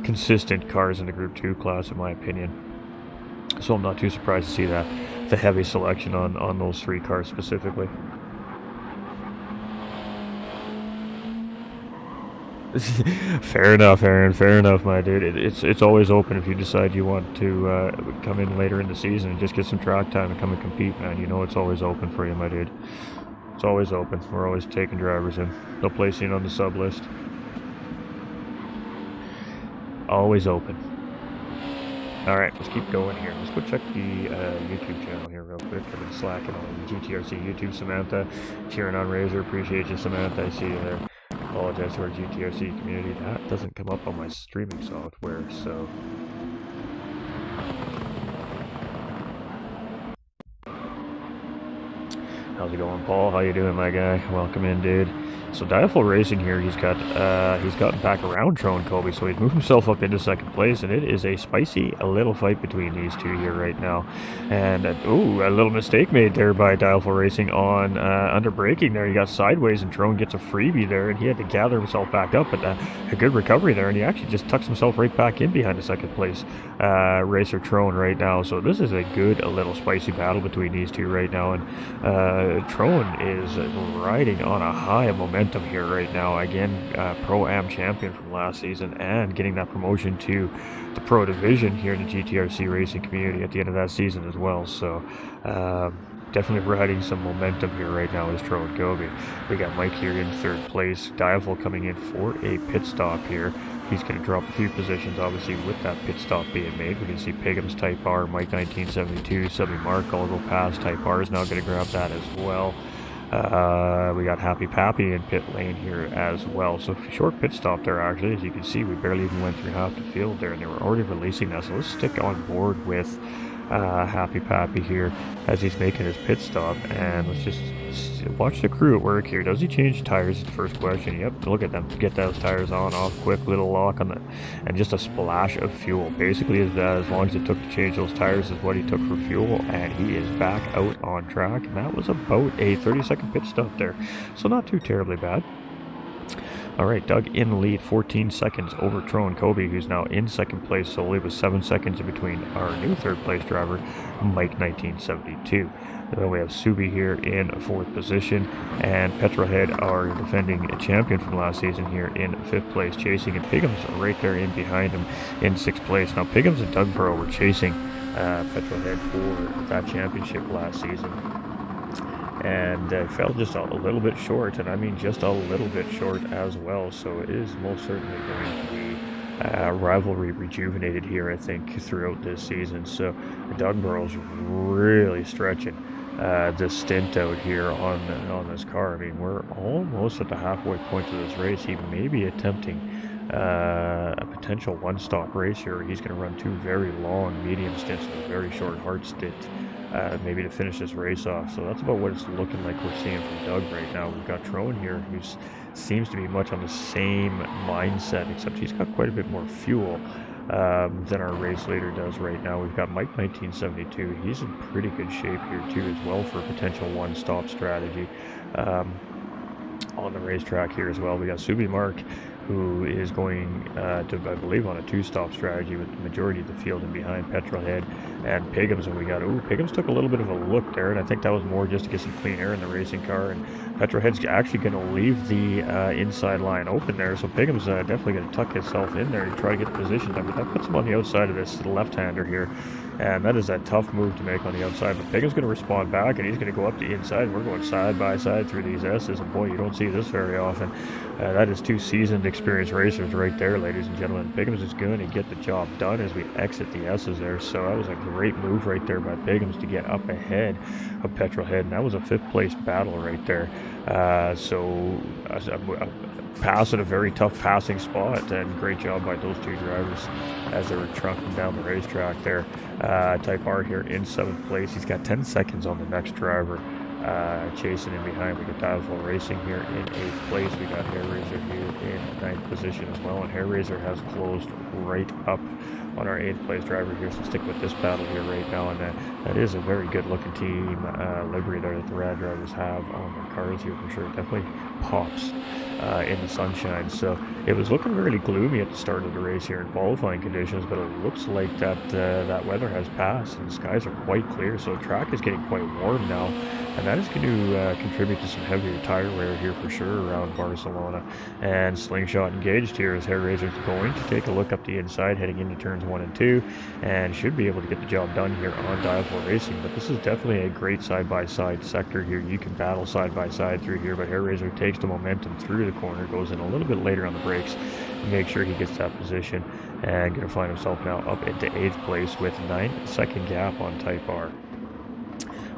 consistent cars in the Group 2 class, in my opinion. So I'm not too surprised to see that the heavy selection on those three cars specifically. Fair enough, Aaron. Fair enough, my dude. It's always open if you decide you want to come in later in the season and just get some track time and come and compete, man. You know it's always open for you, my dude. It's always open. We're always taking drivers in. They'll place you in on the sub list. Always open. Alright, let's keep going here. Let's go check the YouTube channel here real quick. I've been slacking on GTRC YouTube. Samantha, cheering on Razor. Appreciate you, Samantha. I see you there. Apologize to our GTRC community. That doesn't come up on my streaming software, so... How's it going, Paul? How you doing, my guy? Welcome in, dude. So Diaful Racing here, he's gotten back around Troen Kobe, so he's moved himself up into second place, and it is a little fight between these two here right now. And a little mistake made there by Diaful Racing on under braking there. He got sideways, and Troen gets a freebie there, and he had to gather himself back up. But a good recovery there, and he actually just tucks himself right back in behind the second place racer Troen right now. So this is a good, little spicy battle between these two right now, and Troen is riding on a high of momentum here right now. Again, Pro-Am champion from last season, and getting that promotion to the Pro Division here in the GTRC racing community at the end of that season as well. So definitely riding some momentum here right now is Tro and Gobi. We got Mike here in third place. Diavel coming in for a pit stop here. He's going to drop a few positions, obviously, with that pit stop being made. We can see Pigham's Type R, Mike 1972, Subby Mark all go past. Type R is now going to grab that as well. We got Happy Pappy in pit lane here as well. So short pit stop there, actually. As you can see, we barely even went through half the field there, and they were already releasing that. So let's stick on board with Happy Pappy here as he's making his pit stop, and let's just watch the crew at work here. Does he change tires? Is the first question. Yep, look at them get those tires on, off, quick little lock on the, and just a splash of fuel. Basically, as long as it took to change those tires is what he took for fuel, and he is back out on track. And that was about a 30-second pit stop there, so not too terribly bad. Alright, Doug in the lead, 14 seconds over Tro and Kobe, who's now in second place solely with 7 seconds in between our new third place driver, Mike 1972. Then we have Subi here in fourth position, and Petrolhead, our defending champion from last season, here in fifth place chasing, and Pigham's right there in behind him in sixth place. Now Pigham's and Doug Burrow were chasing Petrolhead for that championship last season, and fell just a little bit short, and I mean just a little bit short as well. So it is most certainly going to be rivalry rejuvenated here, I think, throughout this season. So Doug Burrow's really stretching this stint out here on this car. I mean, we're almost at the halfway point of this race. He may be attempting a potential one-stop race here. He's going to run 2 very long medium stints and a very short hard stint, maybe to finish this race off. So that's about what it's looking like we're seeing from Doug right now. We've got Trone here, who seems to be much on the same mindset, except he's got quite a bit more fuel than our race leader does right now. We've got Mike 1972. He's in pretty good shape here too as well for a potential one-stop strategy on the racetrack here as well. We got Subi Mark, who is going to, I believe, on a 2-stop strategy with the majority of the field in behind Petrolhead and Pigham's. And we got, Pigham's took a little bit of a look there, and I think that was more just to get some clean air in the racing car. And Petrolhead's actually going to leave the inside line open there, so Pigham's definitely going to tuck himself in there and try to get the position done. But that puts him on the outside of this left-hander here, and that is a tough move to make on the outside. But Pigham's going to respond back, and he's going to go up the inside. We're going side by side through these S's, and boy, you don't see this very often. That is 2 seasoned, experienced racers right there, ladies and gentlemen. Pigham's is going to get the job done as we exit the S's there. So that was a great move right there by Pigham's to get up ahead of Petrolhead, and that was a 5th place battle right there. So a pass at a very tough passing spot, and great job by those 2 drivers as they were trucking down the racetrack there. Type R here in 7th place. He's got 10 seconds on the next driver. Chasing in behind. We got Dialful Racing here in 8th place. We got Hair Razor here in 9th position as well, and Hair Razor has closed right up on our 8th place driver here. So stick with this battle here right now, and that is a very good looking team livery there that the Rad drivers have on their cars here for sure. It definitely pops in the sunshine. So it was looking really gloomy at the start of the race here in qualifying conditions, but it looks like that weather has passed and the skies are quite clear. So the track is getting quite warm now, and that is going to contribute to some heavier tire wear here for sure around Barcelona. And Slingshot engaged here as Hair Razor's going to take a look up the inside heading into turns 1 and 2, and should be able to get the job done here on Dialful Racing. But this is definitely a great side-by-side sector here. You can battle side-by-side through here, but Hair Razor takes the momentum through the corner, goes in a little bit later on the brakes, make sure he gets that position, and going to find himself now up into 8th place with 9-second gap on Type R.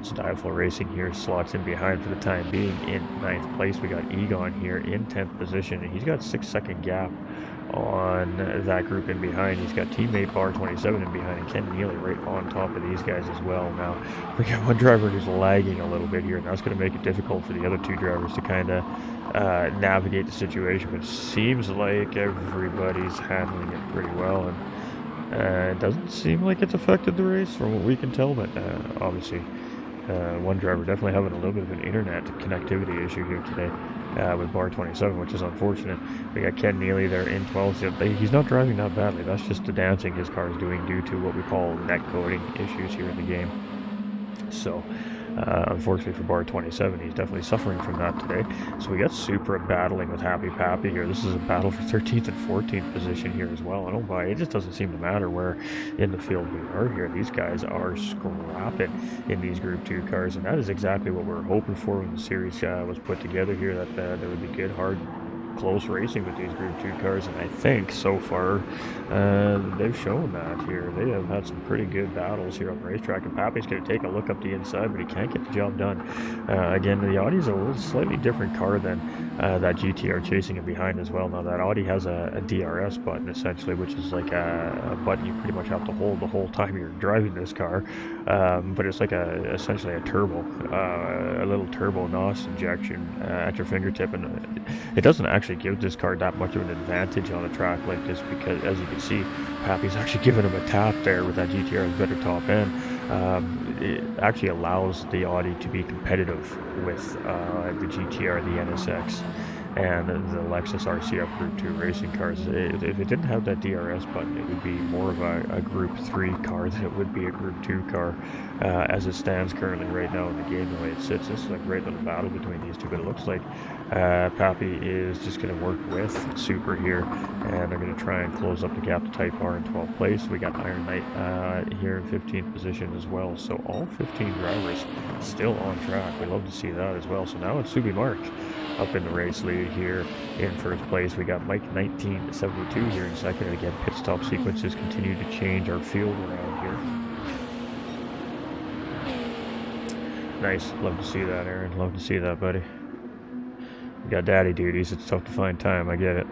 So Dialful Racing here slots in behind for the time being in 9th place. We got Egon here in 10th position, and he's got 6-second gap on that group in behind. He's got teammate Bar 27 in behind, and Ken Neely right on top of these guys as well. Now we got one driver who's lagging a little bit here, and that's going to make it difficult for the other 2 drivers to kind of navigate the situation, but it seems like everybody's handling it pretty well, and it doesn't seem like it's affected the race from what we can tell. But obviously one driver definitely having a little bit of an internet connectivity issue here today with Bar 27, which is unfortunate. We got Ken Neely there in 12th. He's not driving that badly. That's just the dancing his car is doing due to what we call net coding issues here in the game. So Unfortunately for Bar 27, he's definitely suffering from that today. So we got Supra battling with Happy Pappy here. This is a battle for 13th and 14th position here as well. I don't buy it. It just doesn't seem to matter where in the field we are here. These guys are scrapping in these Group 2 cars, and that is exactly what we were hoping for when the series was put together here, that there would be good, hard, close racing with these Group 2 cars, and I think so far they've shown that here. They have had some pretty good battles here on the racetrack, and Pappy's going to take a look up the inside, but he can't get the job done. Again, the Audi's a little slightly different car than that GTR chasing him behind as well. Now that Audi has a DRS button essentially, which is like a button you pretty much have to hold the whole time you're driving this car, but it's like essentially a turbo, a little turbo NOS injection at your fingertip, and it doesn't actually give this car that much of an advantage on a track like this, because as you can see, Pappy's actually giving him a tap there with that GTR's better top end. It actually allows the Audi to be competitive with the GTR, the NSX, and the Lexus RCF Group 2 racing cars. If it didn't have that DRS button, it would be more of a Group 3 car than it would be a Group 2 car as it stands currently right now in the game, the way it sits. This is a great little battle between these two, but it looks like Pappy is just going to work with Super here, and they're going to try and close up the gap to Type R in 12th place. We got Iron Knight here in 15th position as well, so all 15 drivers still on track. We love to see that as well. So now it's Subi Mark up in the race lead here in first place. We got Mike 1972 here in second. And again, pit stop sequences continue to change our field around here. Nice. Love to see that, Aaron. Love to see that, buddy. We got daddy duties. It's tough to find time. I get it.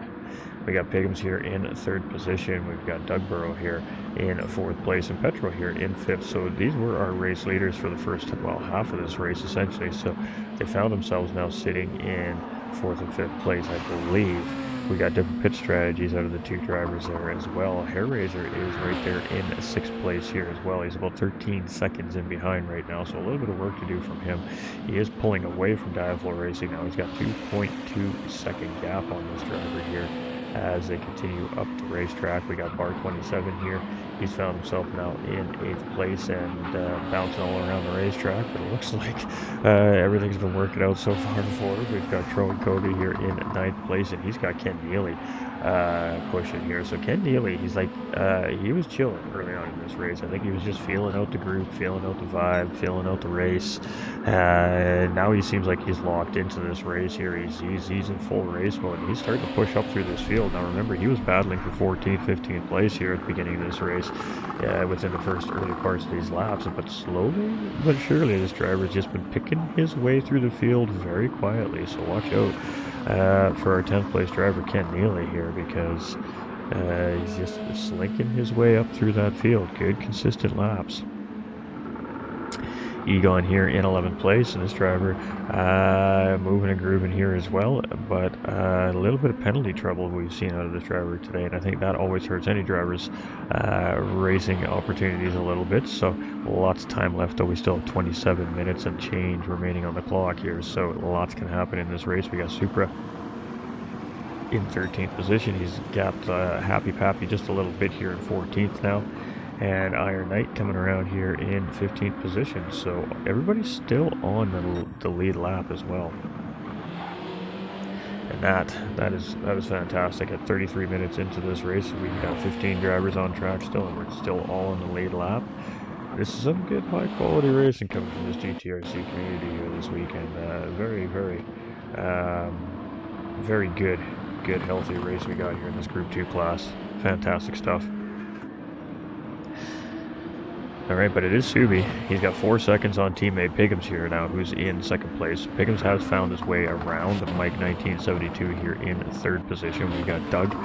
We got Piggums here in third position. We've got Doug Burrow here in fourth place, and Petro here in fifth. So these were our race leaders for the first, well, half of this race essentially. So they found themselves now sitting in fourth and fifth place, I believe. We got different pit strategies out of the two drivers there as well. Hairraiser is right there in sixth place here as well. He's about 13 seconds in behind right now, so a little bit of work to do from him. He is pulling away from Diaflow Racing now. He's got 2.2 second gap on this driver here as they continue up the racetrack. We got Bar 27 here. He's found himself now in 8th place and bouncing all around the racetrack, but it looks like everything's been working out so far for him. We've got Troy Cody here in 9th place, and he's got Ken Neely pushing here. So Ken Neely, he's like, he was chilling early on in this race. I think he was just feeling out the group, feeling out the vibe, feeling out the race. Now he seems like he's locked into this race here. He's in full race mode. He's starting to push up through this field. Now remember, he was battling for 14th, 15th place here at the beginning of this race, within the first early parts of these laps. But slowly but surely, this driver's just been picking his way through the field very quietly. So watch out for our 10th place driver Ken Neely here, because he's just slinking his way up through that field. Good consistent laps. Egon here in 11th place, and this driver moving and grooving here as well, but a little bit of penalty trouble we've seen out of this driver today, and I think that always hurts any driver's racing opportunities a little bit. So lots of time left, though. We still have 27 minutes and change remaining on the clock here, so lots can happen in this race. We got Supra in 13th position. He's gapped Happy Pappy just a little bit here in 14th now, and Iron Knight coming around here in 15th position. So everybody's still on the lead lap as well, and that is fantastic. At 33 minutes into this race, we've got 15 drivers on track still, and we're still all on the lead lap. This is some good high quality racing coming from this GTRC community here this weekend. Very good healthy race we got here in this Group 2 class. Fantastic stuff. Alright, but it is Subi. He's got 4 seconds on teammate Piggums here now, who's in second place. Piggums has found his way around Mike 1972 here in third position. We got Doug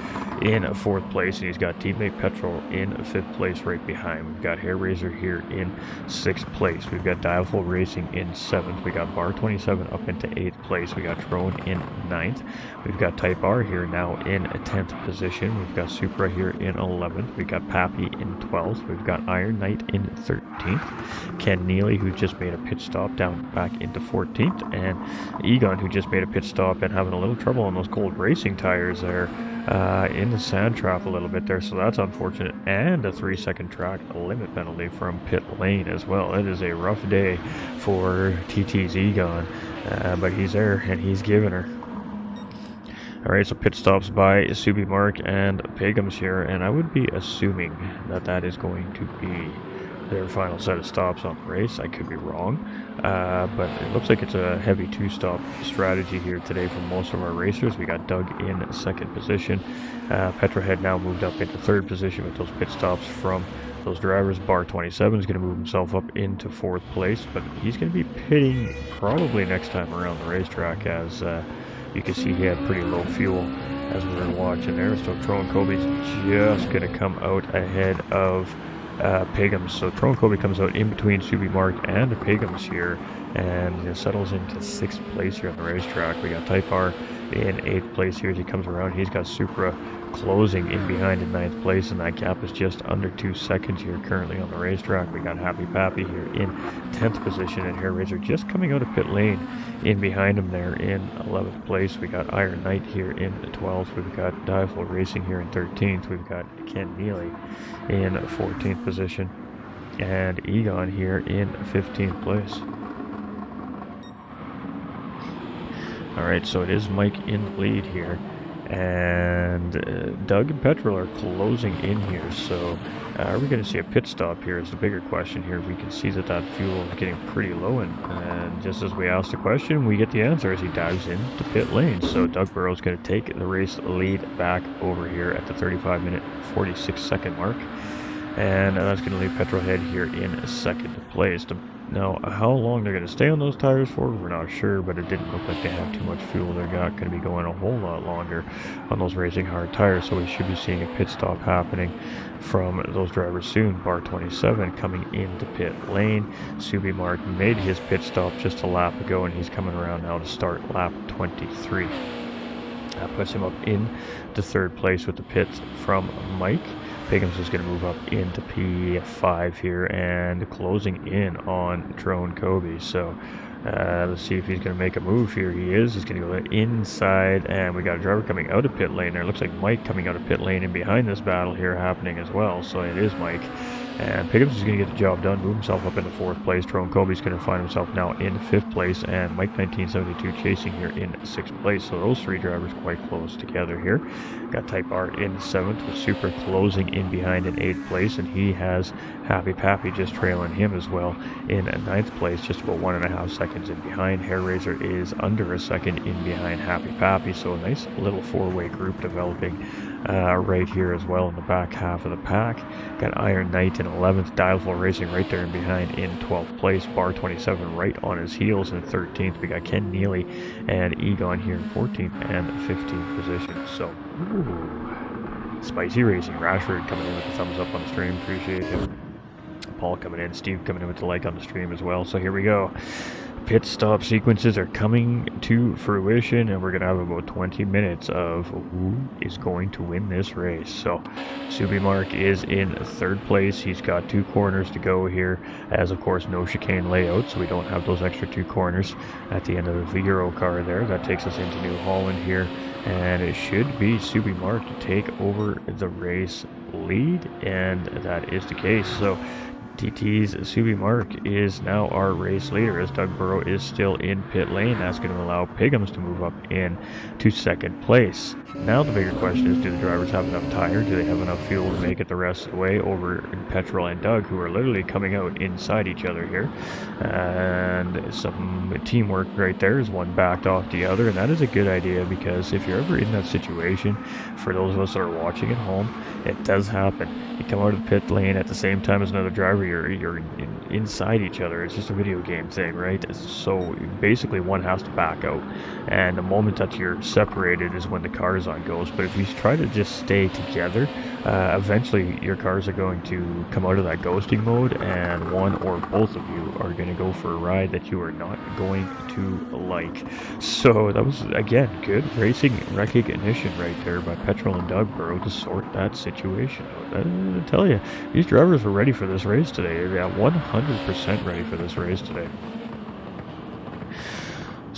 in fourth place, and he's got teammate Petrol in fifth place right behind. We've got Hairraiser here in sixth place. We've got Dialful Racing in seventh. We got Bar 27 up into 8th place. We got Drone in 9th. We've got Type R here now in 10th position. We've got Supra here in 11th. We've got Pappy in 12th. We've got Iron Knight in 13th. Ken Neely, who just made a pit stop, down back into 14th. And Egon, who just made a pit stop and having a little trouble on those cold racing tires there, in the sand trap a little bit there, so that's unfortunate. And a 3-second track limit penalty from pit lane as well. It is a rough day for TT's Egon, but he's there and he's giving her. Alright, so pit stops by Subi Mark and Pagums here, and I would be assuming that that is going to be their final set of stops on the race. I could be wrong, but it looks like it's a heavy 2-stop strategy here today for most of our racers. We got Doug in 2nd position. Petrohead now moved up into 3rd position with those pit stops from those drivers. Bar 27 is going to move himself up into 4th place, but he's going to be pitting probably next time around the racetrack, as you can see he had pretty low fuel as we were watching there. So Tron Kobe's just going to come out ahead of Pagums. So Tron Kobe comes out in between Subi Mark and Pagums here, and settles into 6th place here on the racetrack. We got Type R in 8th place here as he comes around. He's got Supra closing in behind in 9th place, and that gap is just under 2 seconds here currently on the racetrack. We got Happy Pappy here in 10th position, and Hair Razor just coming out of pit lane in behind him there in 11th place. We got Iron Knight here in 12th. We've got Dieful Racing here in 13th. We've got Ken Neely in 14th position, and Egon here in 15th place. Alright, so it is Mike in the lead here, and Doug and Petrol are closing in here, so are we going to see a pit stop here is the bigger question here. We can see that that fuel is getting pretty low, and just as we asked the question, we get the answer as he dives into pit lane. So Doug Burrow's going to take the race lead back over here at the 35-minute 46-second mark, and that's going to leave Petrolhead here in 2nd place. Now, how long they're going to stay on those tires for, we're not sure, but it didn't look like they have too much fuel. They're not going to be going a whole lot longer on those racing hard tires, so we should be seeing a pit stop happening from those drivers soon. Bar 27 coming into pit lane. Subi Mark made his pit stop just a lap ago, and he's coming around now to start lap 23. That puts him up in the 3rd place with the pits from Mike. Pagums is going to move up into P5 here and closing in on Drone Kobe. So let's see if he's going to make a move here. He is. He's going to go inside, and we got a driver coming out of pit lane there. Looks like Mike coming out of pit lane and behind this battle here happening as well. So it is Mike. And Pagums is going to get the job done, move himself up into 4th place. Drone Kobe's going to find himself now in 5th place, and Mike 1972 chasing here in 6th place. So those 3 drivers quite close together here. Got Type R in 7th with Super closing in behind in 8th place, and he has Happy Pappy just trailing him as well in 9th place, just about 1.5 seconds in behind. Hair Razor is under a second in behind Happy Pappy, so a nice little 4-way group developing right here as well in the back half of the pack. Got Iron Knight in 11th, Dialful Racing right there in behind in 12th place. Bar 27 right on his heels in 13th. We got Ken Neely and Egon here in 14th and 15th position. So, ooh, spicy racing. Rashford coming in with the thumbs up on the stream. Appreciate him. Paul coming in. Steve coming in with the like on the stream as well. So here we go. Pit stop sequences are coming to fruition, and we're going to have about 20 minutes of who is going to win this race. So Subi Mark is in 3rd place. He's got 2 corners to go here, as of course no chicane layout, so we don't have those extra 2 corners at the end of the Euro car there. That takes us into New Holland here, and it should be Subi Mark to take over the race lead, and that is the case. So TT's Subi Mark is now our race leader, as Doug Burrow is still in pit lane. That's going to allow Pagums to move up in to 2nd place. Now the bigger question is, do the drivers have enough tire? Do they have enough fuel to make it the rest of the way over Petrol and Doug, who are literally coming out inside each other here? And some teamwork right there as one backed off the other, and that is a good idea, because if you're ever in that situation, for those of us that are watching at home, it does happen. You come out of the pit lane at the same time as another driver, you're inside each other. It's just a video game thing, right? So basically one has to back out, and the moment that you're separated is when the cars on goes. But if you try to just stay together, eventually your cars are going to come out of that ghosting mode, and one or both of you are going to go for a ride that you are not going to like. So that was, again, good racing recognition right there by Petrol and Doug Burrow to sort that situation out. I tell you, these drivers were ready for this race today. They're 100% ready for this race today.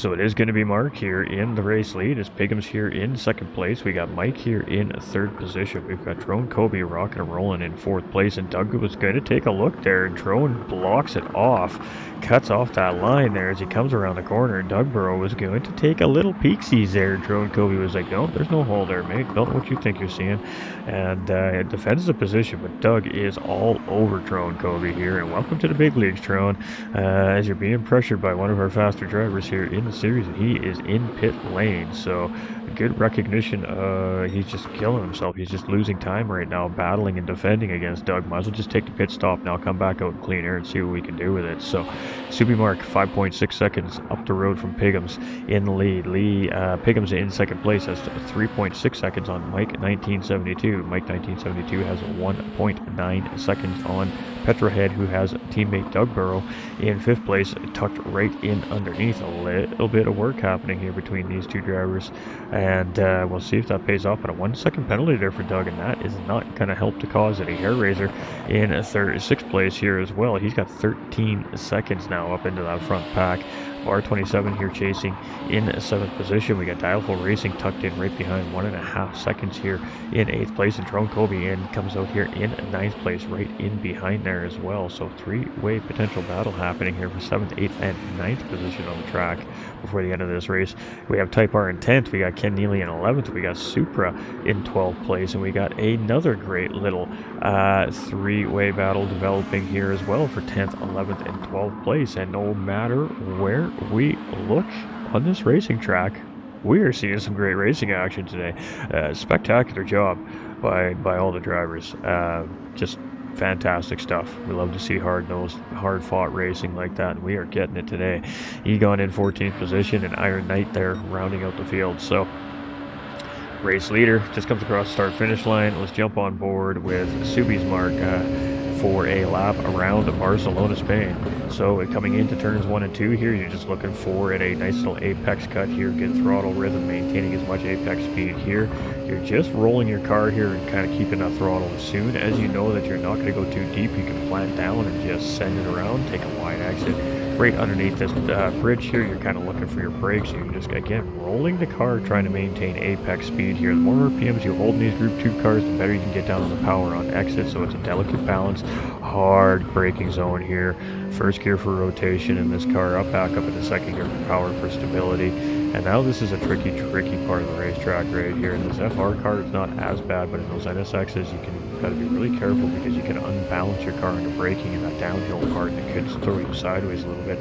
So it is going to be Mark here in the race lead as Pigham's here in second place. We got Mike here in third position. We've got Drone Kobe rocking and rolling in fourth place, and Doug was going to take a look there. Drone blocks it off, cuts off that line there as he comes around the corner. Dougborough was going to take a little peeksies there. Drone Kobe was like, no, there's no hole there, mate. Don't know what you think you're seeing. And it defends the position, but Doug is all over Drone Kobe here. And welcome to the big leagues, Drone, as you're being pressured by one of our faster drivers here in the series, and he is in pit lane. So good recognition. He's just killing himself. He's just losing time right now, battling and defending against Doug. Might as well just take the pit stop now, come back out and clean air and see what we can do with it. So Subi Mark 5.6 seconds up the road from Pigham's in the lead. Pigham's in second place, has 3.6 seconds on Mike 1972. Mike 1972 has 1.9 seconds on Petrohead, who has teammate Dougborough in fifth place, tucked right in underneath. A little bit of work happening here between these two drivers, and we'll see if that pays off. But a 1 second penalty there for Doug, and that is not going to help to cause any. Hair Raiser in sixth place here as well. He's got 13 seconds now up into that front pack. R27 here chasing in 7th position. We got Dialful Racing tucked in right behind, 1.5 seconds here in 8th place, and Drone Kobe comes out here in 9th place, right in behind there as well. So three-way potential battle happening here for 7th, 8th, and 9th position on the track before the end of this race. We have Type R in 10th, we got Ken Neely in 11th, we got Supra in 12th place, and we got another great little three-way battle developing here as well for 10th, 11th, and 12th place. And no matter where we look on this racing track, we are seeing some great racing action today. Spectacular job by all the drivers. Just fantastic stuff. We love to see hard-nosed, hard-fought racing like that, and we are getting it today. Egon in 14th position, and Iron Knight there rounding out the field. So race leader just comes across the start-finish line. Let's jump on board with Subi's Mark for a lap around Barcelona, Spain. So coming into turns 1 and 2 here, you're just looking for a nice little apex cut here, good throttle rhythm, maintaining as much apex speed here. You're just rolling your car here and kind of keeping that throttle. As soon as you know that you're not going to go too deep, you can plant down and just send it around, take a wide exit. Right underneath this bridge here, you're kind of looking for your brakes. You're just, again, rolling the car, trying to maintain apex speed here. The more RPMs you hold in these Group 2 cars, the better you can get down on the power on exit. So it's a delicate balance, hard braking zone here. First gear for rotation in this car, back up into second gear for power for stability. And now this is a tricky part of the racetrack right here. In this FR car, it's not as bad, but in those NSXs, you got to be really careful because you can unbalance your car into braking in that downhill part, and it could throw you sideways a little bit.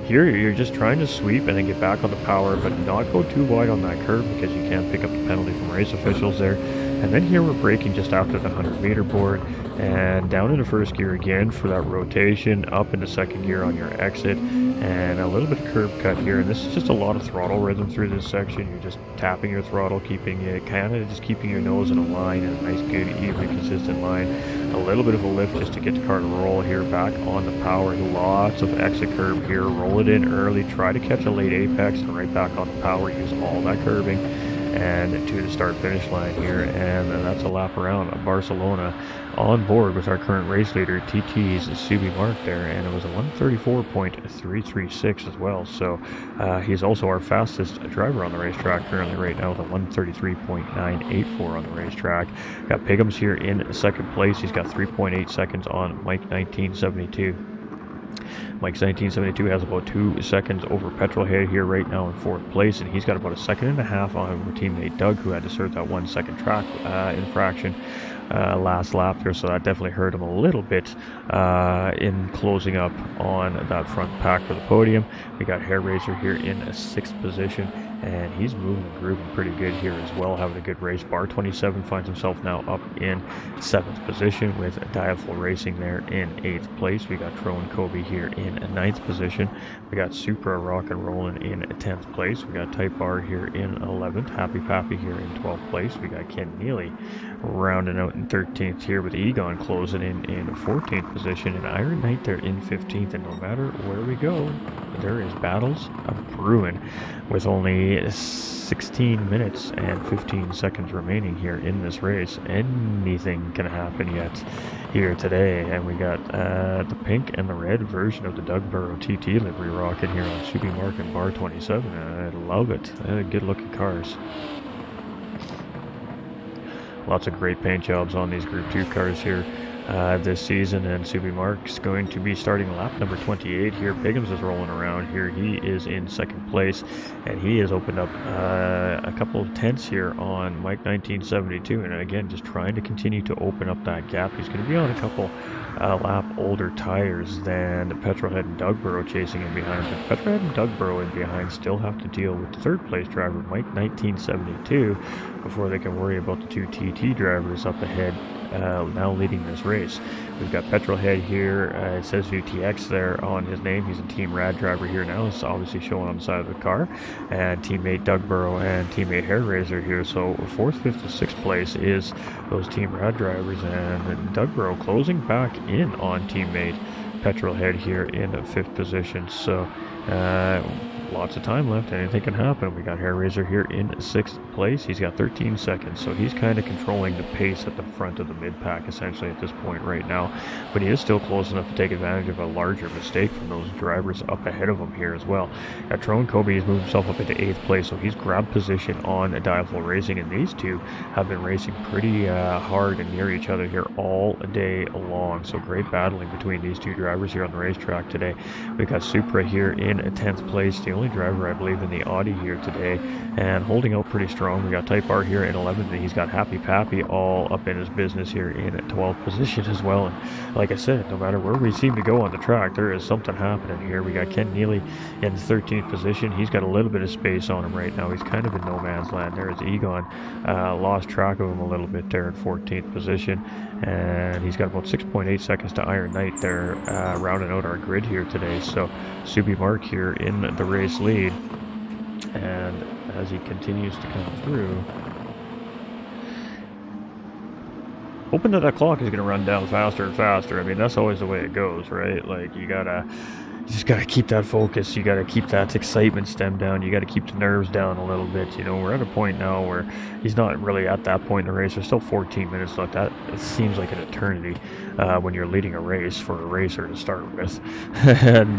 Here, you're just trying to sweep and then get back on the power, but not go too wide on that curve because you can't pick up the penalty from race officials there. And then here we're braking just after the 100-meter board, and down into first gear again for that rotation, up into second gear on your exit, and a little bit of curb cut here. And this is just a lot of throttle rhythm through this section. You're just tapping your throttle, keeping your nose in a line, in a nice, good, even, consistent line. A little bit of a lift just to get the car to roll here, back on the power. Lots of exit curb here. Roll it in early, try to catch a late apex, and right back on the power. Use all that curbing and to the start finish line here, and that's a lap around Barcelona. On board with our current race leader TT's Subi Mark there, and it was a 134.336 as well. So he's also our fastest driver on the racetrack currently right now with a 133.984 on the racetrack. Got Pigham's here in second place. He's got 3.8 seconds on Mike 1972. Mike's 1972 has about 2 seconds over Petrolhead here right now in fourth place, and he's got about 1.5 seconds on our teammate Doug, who had to serve that 1 second track infraction last lap there, so that definitely hurt him a little bit in closing up on that front pack for the podium. We got Hair Raiser here in 6th position, and he's moving and grooving pretty good here as well, having a good race. Bar 27 finds himself now up in 7th position with Dialful Racing there in 8th place. We got Drone Kobe here in 9th position. We got Supra Rock and Rollin' in 10th place. We got Type R here in 11th. Happy Pappy here in 12th place. We got Ken Neely rounding out in 13th here with Egon closing in 14th position, and Iron Knight there in 15th. And no matter where we go, there is battles brewing with only 16 minutes and 15 seconds remaining here in this race. Anything can happen yet here today, and we got the pink and the red version of the Dugborough TT livery rocket here on Subi Mark and Bar 27. I love it. Good looking cars. Lots of great paint jobs on these Group 2 cars here this season, and Subi Mark's going to be starting lap number 28 here. Biggums is rolling around here. He is in second place, and he has opened up a couple of tenths here on Mike 1972, and again, just trying to continue to open up that gap. He's going to be on a couple lap older tires than Petrolhead and Dugborough chasing him behind, but Petrolhead and Dugborough in behind still have to deal with the third place driver, Mike 1972, before they can worry about the two TT drivers up ahead now leading this race. We've got Petrolhead here. It says VTX there on his name. He's a Team Rad driver here now. It's obviously showing on the side of the car. And teammate Dugborough and teammate Hairraiser here. So 4th, 5th, and 6th place is those Team Rad drivers. And Dugborough closing back in on teammate Petrolhead here in 5th position. So lots of time left. Anything can happen. We got Hairraiser here in 6th place. He's got 13 seconds, so he's kind of controlling the pace at the front of the mid-pack essentially at this point right now. But he is still close enough to take advantage of a larger mistake from those drivers up ahead of him here as well. Trone Kobe has moved himself up into 8th place, so he's grabbed position on Dialful Racing, and these two have been racing pretty hard and near each other here all day long. So great battling between these two drivers here on the racetrack today. We got Supra here in 10th place, the only driver I believe in the Audi here today, and holding out pretty strong. We got Type R here in 11th, and he's got Happy Pappy all up in his business here in 12th position as well. And like I said, no matter where we seem to go on the track, there is something happening here. We got Ken Neely in 13th position. He's got a little bit of space on him right now. He's kind of in no man's land. There's Egon. Lost track of him a little bit there in 14th position, and he's got about 6.8 seconds to Iron Knight there, rounding out our grid here today. So Subi Mark here in the race lead, and as he continues to come through, hoping that clock is going to run down faster and faster. I mean, that's always the way it goes, right? Like, you just gotta keep that focus. You gotta keep that excitement stem down. You gotta keep the nerves down a little bit. You know, we're at a point now where he's not really at that point in the race. There's still 14 minutes left. That it seems like an eternity when you're leading a race for a racer to start with. And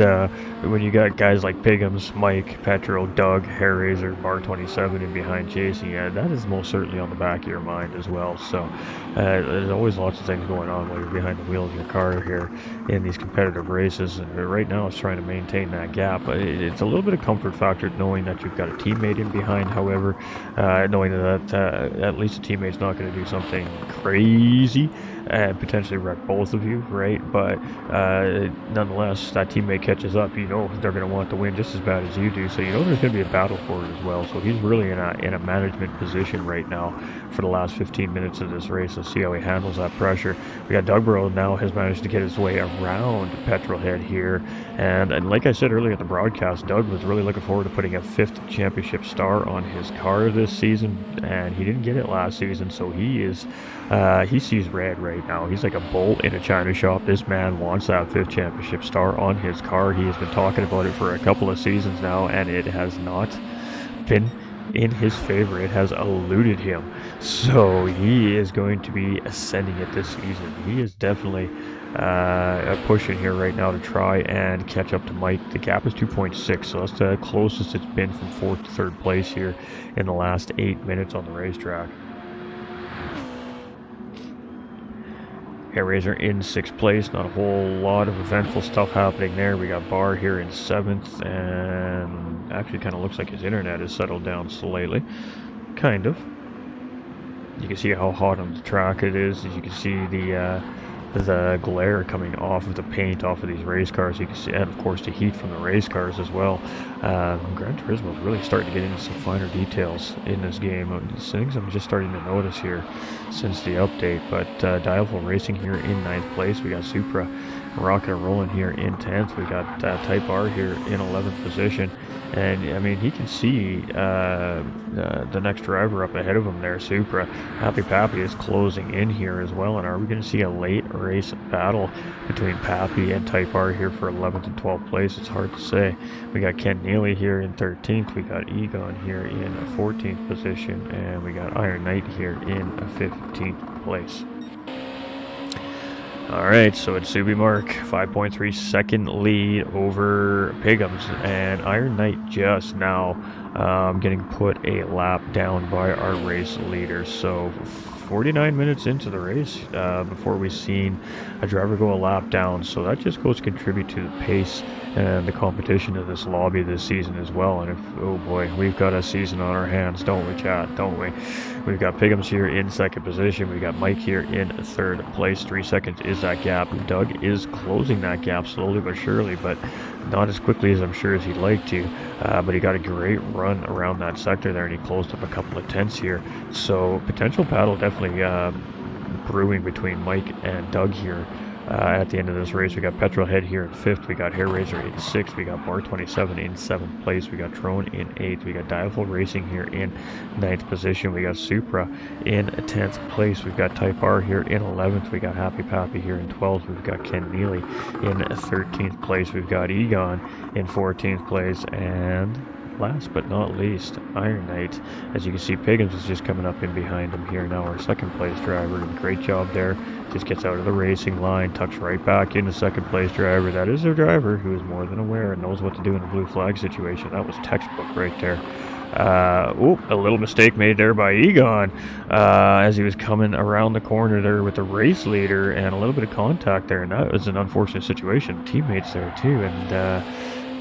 when you got guys like Piggums, Mike, Petro, Doug, Hairraiser, Bar 27 in behind chasing, that is most certainly on the back of your mind as well. So there's always lots of things going on while you're behind the wheel of your car here in these competitive races. And right now it's trying to maintain that gap. It's a little bit of comfort factor knowing that you've got a teammate in behind. However, knowing that at least the teammate's not going to do something crazy and potentially wreck both of you, right? But nonetheless, that teammate catches up. You know they're going to want to win just as bad as you do, so you know there's going to be a battle for it as well. So he's really in a management position right now for the last 15 minutes of this race. Let's see how he handles that pressure. We got Dugborough now has managed to get his way around Petrolhead here, and like I said earlier in the broadcast, Doug was really looking forward to putting a 5th championship star on his car this season, and he didn't get it last season, so he sees red right now. He's like a bull in a china shop. This man wants that 5th championship star on his car. He has been talking about it for a couple of seasons now, and it has not been in his favor. It has eluded him. So he is going to be ascending it this season. He is definitely pushing here right now to try and catch up to Mike. The gap is 2.6, so that's the closest it's been from 4th to 3rd place here in the last 8 minutes on the racetrack. Hairraiser in 6th place. Not a whole lot of eventful stuff happening there. We got Barr here in 7th, and actually kind of looks like his internet has settled down slightly. Kind of. You can see how hot on the track it is. As you can see the glare coming off of the paint off of these race cars. You can see, and of course the heat from the race cars as well. Gran Turismo is really starting to get into some finer details in this game. Things I'm just starting to notice here since the update. But Dialful Racing here in 9th place. We got Supra rocking and rolling here in 10th. We got Type R here in 11th position. And I mean, he can see the next driver up ahead of him there, Supra. Happy Pappy is closing in here as well. And are we going to see a late race battle between Pappy and Type R here for 11th and 12th place? It's hard to say. We got Ken Neely here in 13th. We got Egon here in 14th position. And we got Iron Knight here in 15th place. All right, so it's Subi Mark, 5.3 second lead over Pigums, and Iron Knight just now getting put a lap down by our race leader. So 49 minutes into the race before we've seen a driver go a lap down, so that just goes to contribute to the pace and the competition of this lobby this season as well. And if, oh boy, we've got a season on our hands, don't we, chat? Don't we? We've got Pigums here in second position. We got Mike here in third place. 3 seconds is that gap. Doug is closing that gap slowly but surely, but not as quickly as I'm sure as he'd like to. But he got a great run around that sector there, and he closed up a couple of tenths here. So potential battle definitely brewing between Mike and Doug here. At the end of this race, we got Petrolhead here in 5th, we got Hair Razor in 6th, we got Bar 27 in 7th place, we got Trone in 8th, we got Dialful Racing here in 9th position, we got Supra in 10th place, we've got Type R here in 11th, we got Happy Pappy here in 12th, we've got Ken Neely in 13th place, we've got Egon in 14th place, and last but not least, Iron Knight. As you can see, Pagans is just coming up in behind him here now, our second place driver. Great job there. Just gets out of the racing line, tucks right back into second place driver. That is their driver who is more than aware and knows what to do in a blue flag situation. That was textbook right there. A little mistake made there by Egon as he was coming around the corner there with the race leader, and a little bit of contact there, and that was an unfortunate situation. Teammates there too, and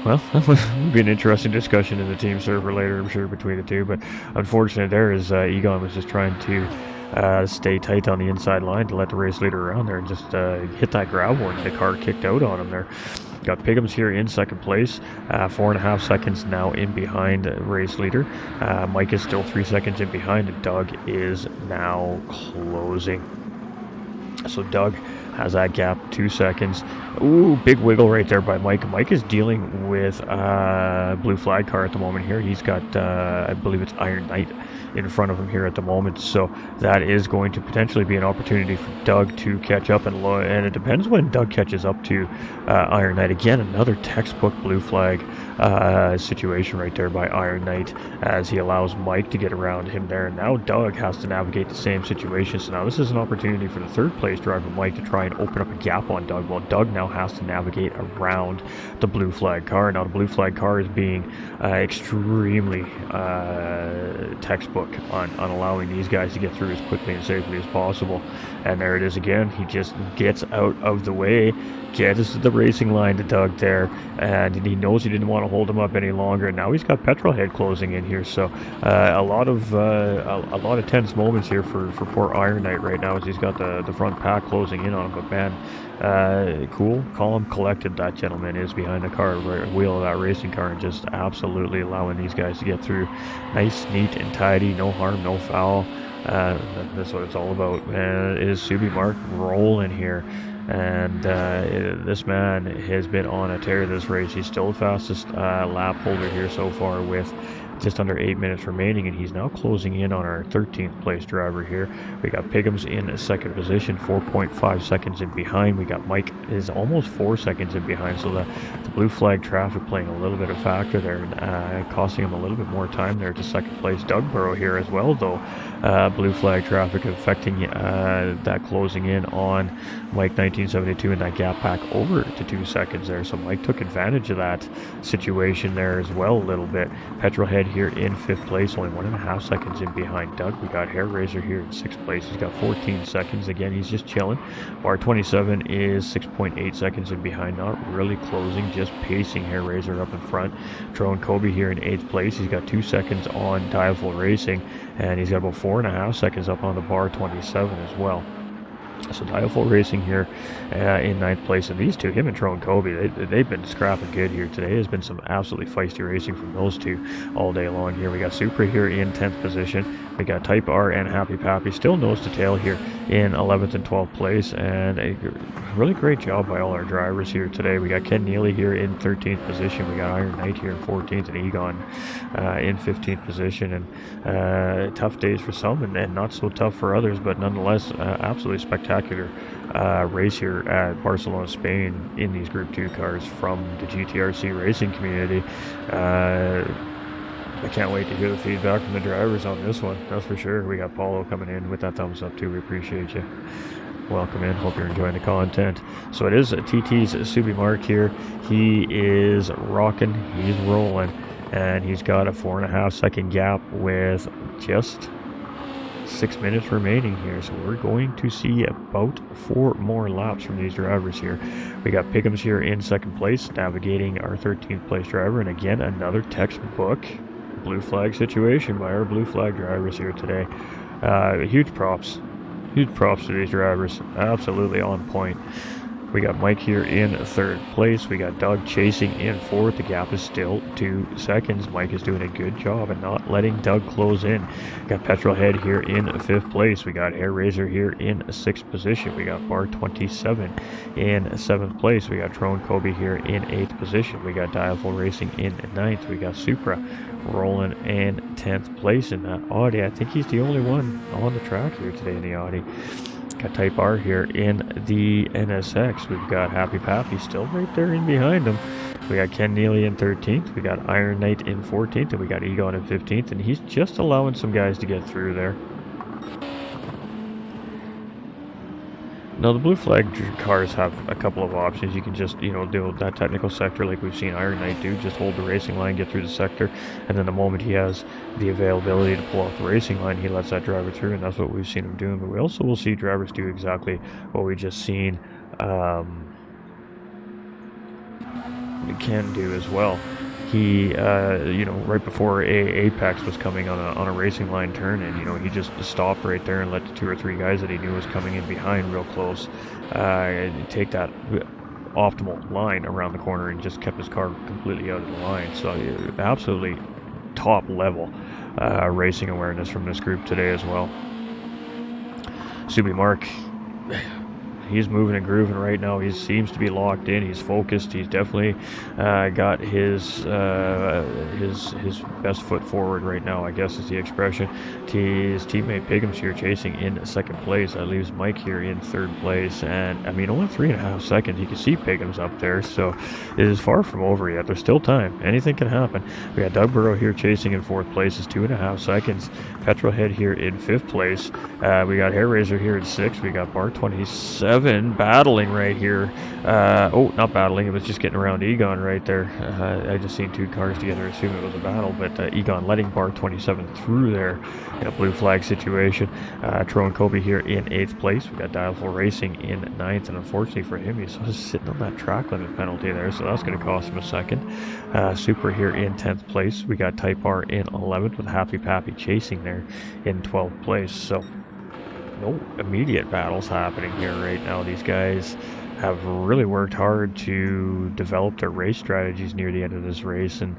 well, that would be an interesting discussion in the team server later, I'm sure, between the two. But unfortunately, there is Egon was just trying to stay tight on the inside line to let the race leader around there and just hit that gravel, and the car kicked out on him there. Got Pigums here in second place, 4.5 seconds now in behind race leader. Mike is still 3 seconds in behind, and Doug is now closing. So Doug has that gap, 2 seconds. Ooh, big wiggle right there by Mike. Mike is dealing with blue flag car at the moment here. He's got, I believe it's Iron Knight in front of him here at the moment. So that is going to potentially be an opportunity for Doug to catch up, and it depends when Doug catches up to Iron Knight. Again, another textbook blue flag situation right there by Iron Knight as he allows Mike to get around him there. And now Doug has to navigate the same situation. So now this is an opportunity for the third place driver, Mike, to try and open up a gap on Doug. Well, Doug now has to navigate around the blue flag car. Now the blue flag car is being extremely textbook on allowing these guys to get through as quickly and safely as possible. And there it is again. He just gets out of the way, gets the racing line to Doug there, and he knows he didn't want to hold him up any longer. Now he's got Petrolhead closing in here, so a lot of tense moments here for poor Iron Knight right now as he's got the front pack closing in on him. But man, cool, calm, collected that gentleman is behind the car, wheel of that racing car, and just absolutely allowing these guys to get through nice, neat, and tidy, no harm, no foul. That's what it's all about. Is Subi Mark rolling here? And this man has been on a tear this race. He's still the fastest lap holder here so far with just under 8 minutes remaining, and he's now closing in on our 13th place driver here. We got Pigums in second position, 4.5 seconds in behind. We got Mike is almost 4 seconds in behind, so the blue flag traffic playing a little bit of factor there, costing him a little bit more time there to second place. Doug Burrow here as well, though. Blue flag traffic affecting that closing in on Mike 1972, and that gap back over to 2 seconds there. So Mike took advantage of that situation there as well a little bit. Petrolhead here in 5th place, only 1.5 seconds in behind Doug. We got Hair Razor here in 6th place. He's got 14 seconds. Again, he's just chilling. Bar 27 is 6.8 seconds in behind, not really closing, just pacing Hair Razor up in front. Drone Kobe here in 8th place. He's got 2 seconds on Dialful Racing, and he's got about 4.5 seconds up on the Bar 27 as well. So Dialful Racing here in 9th place, and these two, him and Trone Kobe, they've been scrapping good here today. There's been some absolutely feisty racing from those two all day long here. We got Supra here in 10th position. We got Type R and Happy Pappy still nose to tail here in 11th and 12th place, and a really great job by all our drivers here today. We got Ken Neely here in 13th position. We got Iron Knight here in 14th, and Egon in 15th position. And tough days for some, and not so tough for others, but nonetheless, absolutely spectacular race here at Barcelona, Spain, in these Group 2 cars from the GTRC racing community. I can't wait to hear the feedback from the drivers on this one, that's for sure. We got Paulo coming in with that thumbs up too. We appreciate you. welcome in. Hope you're enjoying the content. So it is TT's Subi Mark here. He is rocking, he's rolling, and he's got a 4.5 second gap with just 6 minutes remaining here. So we're going to see about 4 more laps from these drivers here. We got Pickham's here in second place, navigating our 13th place driver, and again another textbook blue flag situation by our blue flag drivers here today. Huge props to these drivers, absolutely on point. We got Mike here in third place. We got Doug chasing in fourth. The gap is still 2 seconds. Mike is doing a good job at not letting Doug close in. Got Petrolhead here in fifth place. We got Hair Razor here in sixth position. We got Bar 27 in seventh place. We got Trone Kobe here in eighth position. We got Dialful Racing in ninth. We got Supra rolling in 10th place in that Audi. I think he's the only one on the track here today in the Audi. Got Type R here in the NSX. We've got Happy Pappy still right there in behind him. We got Ken Neely in 13th. We got Iron Knight in 14th. And we got Egon in 15th. And he's just allowing some guys to get through there. Now, the blue flag cars have a couple of options. You can just, do that technical sector like we've seen Iron Knight do. Just hold the racing line, get through the sector, and then the moment he has the availability to pull off the racing line, he lets that driver through, and that's what we've seen him doing. But we also will see drivers do exactly what we just seen can do as well. He, right before Apex was coming on a racing line turn, and, he just stopped right there and let the 2 or 3 guys that he knew was coming in behind real close take that optimal line around the corner and just kept his car completely out of the line. So absolutely top level racing awareness from this group today as well. Subi Mark, he's moving and grooving right now. He seems to be locked in. He's focused. He's definitely got his best foot forward right now, I guess is the expression. His teammate Piggum's here chasing in second place. That leaves Mike here in third place. And, only 3.5 seconds. You can see Piggum's up there, so it is far from over yet. There's still time. Anything can happen. We got Doug Burrow here chasing in fourth place. It's 2.5 seconds. Petrolhead here in fifth place. We got Hair Razor here in sixth. We got Bar 27 battling right here. Not battling, it was just getting around Egon right there. I just seen 2 cars together, assume it was a battle, but Egon letting Bar 27 through there in a blue flag situation. Trone Kobe here in 8th place. We got Dialful Racing in 9th, and unfortunately for him, he's sitting on that track limit penalty there, so that's going to cost him a second. Super here in 10th place. We got Type R in 11th with Happy Pappy chasing there in 12th place. So no immediate battles happening here right now. These guys have really worked hard to develop their race strategies near the end of this race, and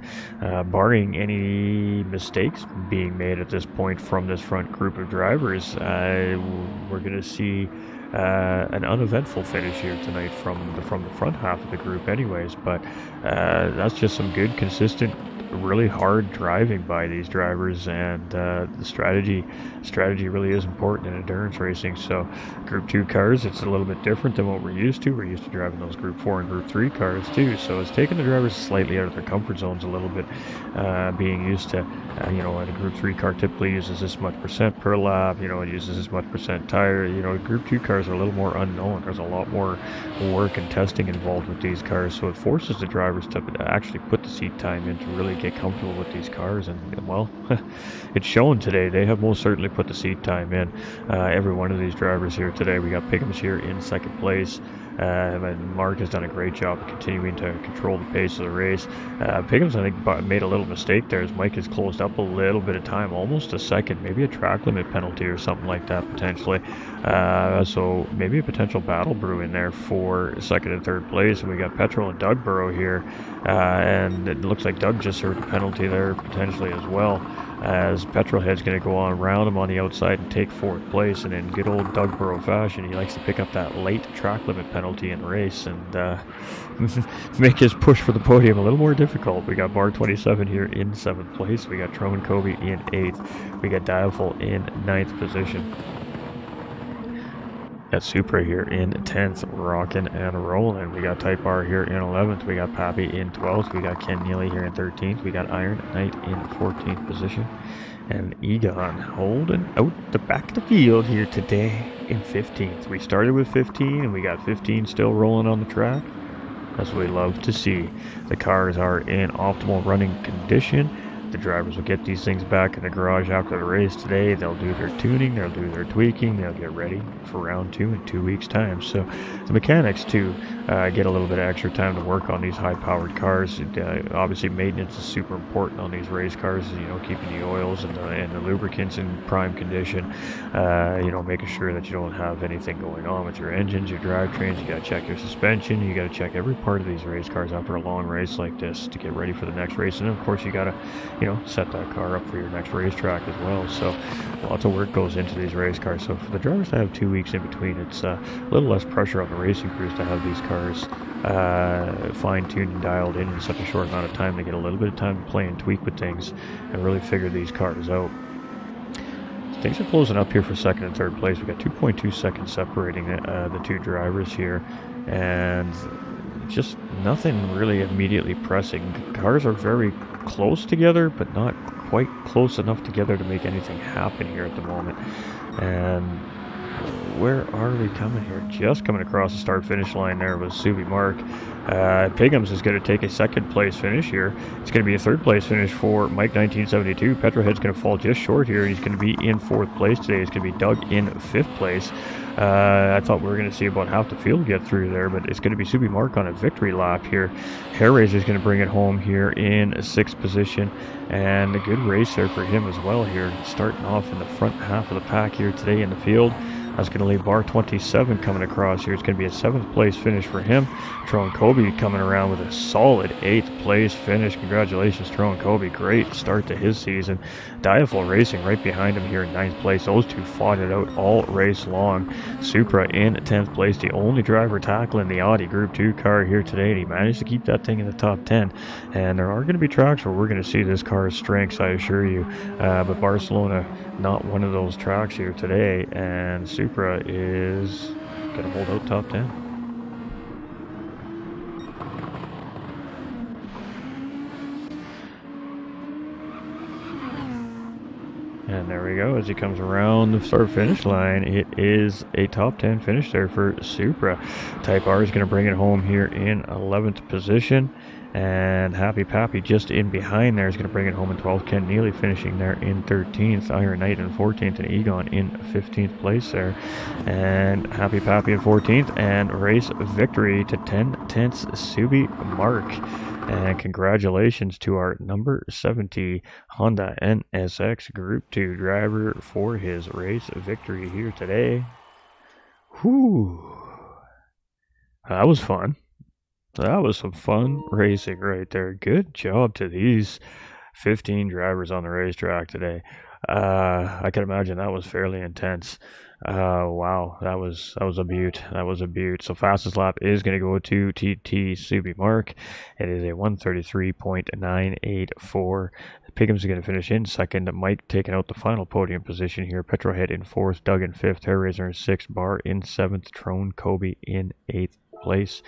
barring any mistakes being made at this point from this front group of drivers, we're going to see an uneventful finish here tonight from the front half of the group anyways. But that's just some good, consistent, really hard driving by these drivers, and the strategy really is important in endurance racing. So group 2 cars, it's a little bit different than what we're used to. We're used to driving those group 4 and group 3 cars too, so it's taking the drivers slightly out of their comfort zones a little bit, being used to a group 3 car typically uses this much percent per lap, it uses this much percent tire. Group 2 cars are a little more unknown. There's a lot more work and testing involved with these cars, so it forces the drivers to actually put the seat time in to really get comfortable with these cars, and well, it's shown today. They have most certainly put the seat time in. Every one of these drivers here today. We got Pickham's here in second place. And Mark has done a great job of continuing to control the pace of the race. Pickham's, I think, made a little mistake there as Mike has closed up a little bit of time, almost a second, maybe a track limit penalty or something like that potentially. So maybe a potential battle brew in there for second and third place. And we got Petrol and Doug Burrow here, and it looks like Doug just served a penalty there potentially as well, as Petrolhead's going to go on around him on the outside and take fourth place. And in good old Doug Burrow fashion, he likes to pick up that late track limit penalty in race and make his push for the podium a little more difficult. We got Bar 27 here in 7th place. We got Truman Kobe in 8th. We got Dialful in 9th position. Got Supra here in 10th, rocking and rolling. We got Type R here in 11th. We got Pappy in 12th. We got Ken Neely here in 13th. We got Iron Knight in 14th position. And Egon holding out the back of the field here today in 15th. We started with 15 and we got 15 still rolling on the track. That's what we love to see. The cars are in optimal running condition. The drivers will get these things back in the garage after the race today. They'll do their tuning, they'll do their tweaking, they'll get ready for round 2 in 2 weeks' time. So the mechanics too get a little bit of extra time to work on these high-powered cars. Obviously, maintenance is super important on these race cars. Keeping the oils and the lubricants in prime condition. Making sure that you don't have anything going on with your engines, your drivetrains. You got to check your suspension. You got to check every part of these race cars after a long race like this to get ready for the next race. And then, of course, you got to set that car up for your next racetrack as well. So lots of work goes into these race cars. So for the drivers to have 2 weeks in between, it's a little less pressure on the racing crews to have these cars fine-tuned and dialed in such a short amount of time. They get a little bit of time to play and tweak with things and really figure these cars out. Things are closing up here for second and third place. We got 2.2 seconds separating the two drivers here, and just nothing really immediately pressing. Cars are very close together, but not quite close enough together to make anything happen here at the moment. And where are we coming here? Just coming across the start-finish line there was Subi Mark. Piggums is going to take a second place finish here. It's going to be a third place finish for Mike 1972. Petrohead's going to fall just short here. He's going to be in fourth place today. It's going to be Doug in fifth place. I thought we were going to see about half the field get through there, but it's going to be Subi Mark on a victory lap here. Hairraiser's going to bring it home here in sixth position, and a good race there for him as well here, starting off in the front half of the pack here today in the field. That's going to leave bar 27 coming across here. It's going to be a 7th place finish for him. Tyrone Kobe coming around with a solid 8th place finish. Congratulations, Tyrone Kobe. Great start to his season. Diaful Racing right behind him here in 9th place. Those two fought it out all race long. Supra in 10th place, the only driver tackling the Audi Group 2 car here today. And he managed to keep that thing in the top 10. And there are going to be tracks where we're going to see this car's strengths, I assure you. But Barcelona, not one of those tracks here today. And Supra is going to hold out top 10. And there we go. As he comes around the start-finish line, it is a top 10 finish there for Supra. Type R is going to bring it home here in 11th position. And Happy Pappy just in behind there is going to bring it home in 12th. Ken Neely finishing there in 13th. Iron Knight in 14th. And Egon in 15th place there. And Happy Pappy in 14th. And race victory to 10/10 Subi Mark. And congratulations to our number 70 Honda NSX Group 2 driver for his race victory here today. Whew. That was fun. That was some fun racing right there. Good job to these 15 drivers on the racetrack today. I can imagine that was fairly intense. Wow, that was a beaut. That was a beaut. So fastest lap is going to go to TT Subi Mark. It is a 1:33.984. Piggums is going to finish in second. Mike taking out the final podium position here. Petrohead in fourth. Doug in fifth. Hairraiser in sixth. Bar in seventh. Trone Kobe in eighth place.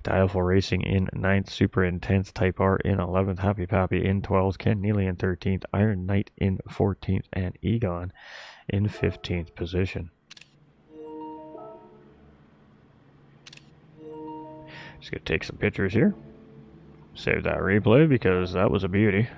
Dialful Racing in 9th, Super in 10th, Type R in 11th, Happy Pappy in 12th, Ken Neely in 13th, Iron Knight in 14th, and Egon in 15th position. Just going to take some pictures here. Save that replay because that was a beauty.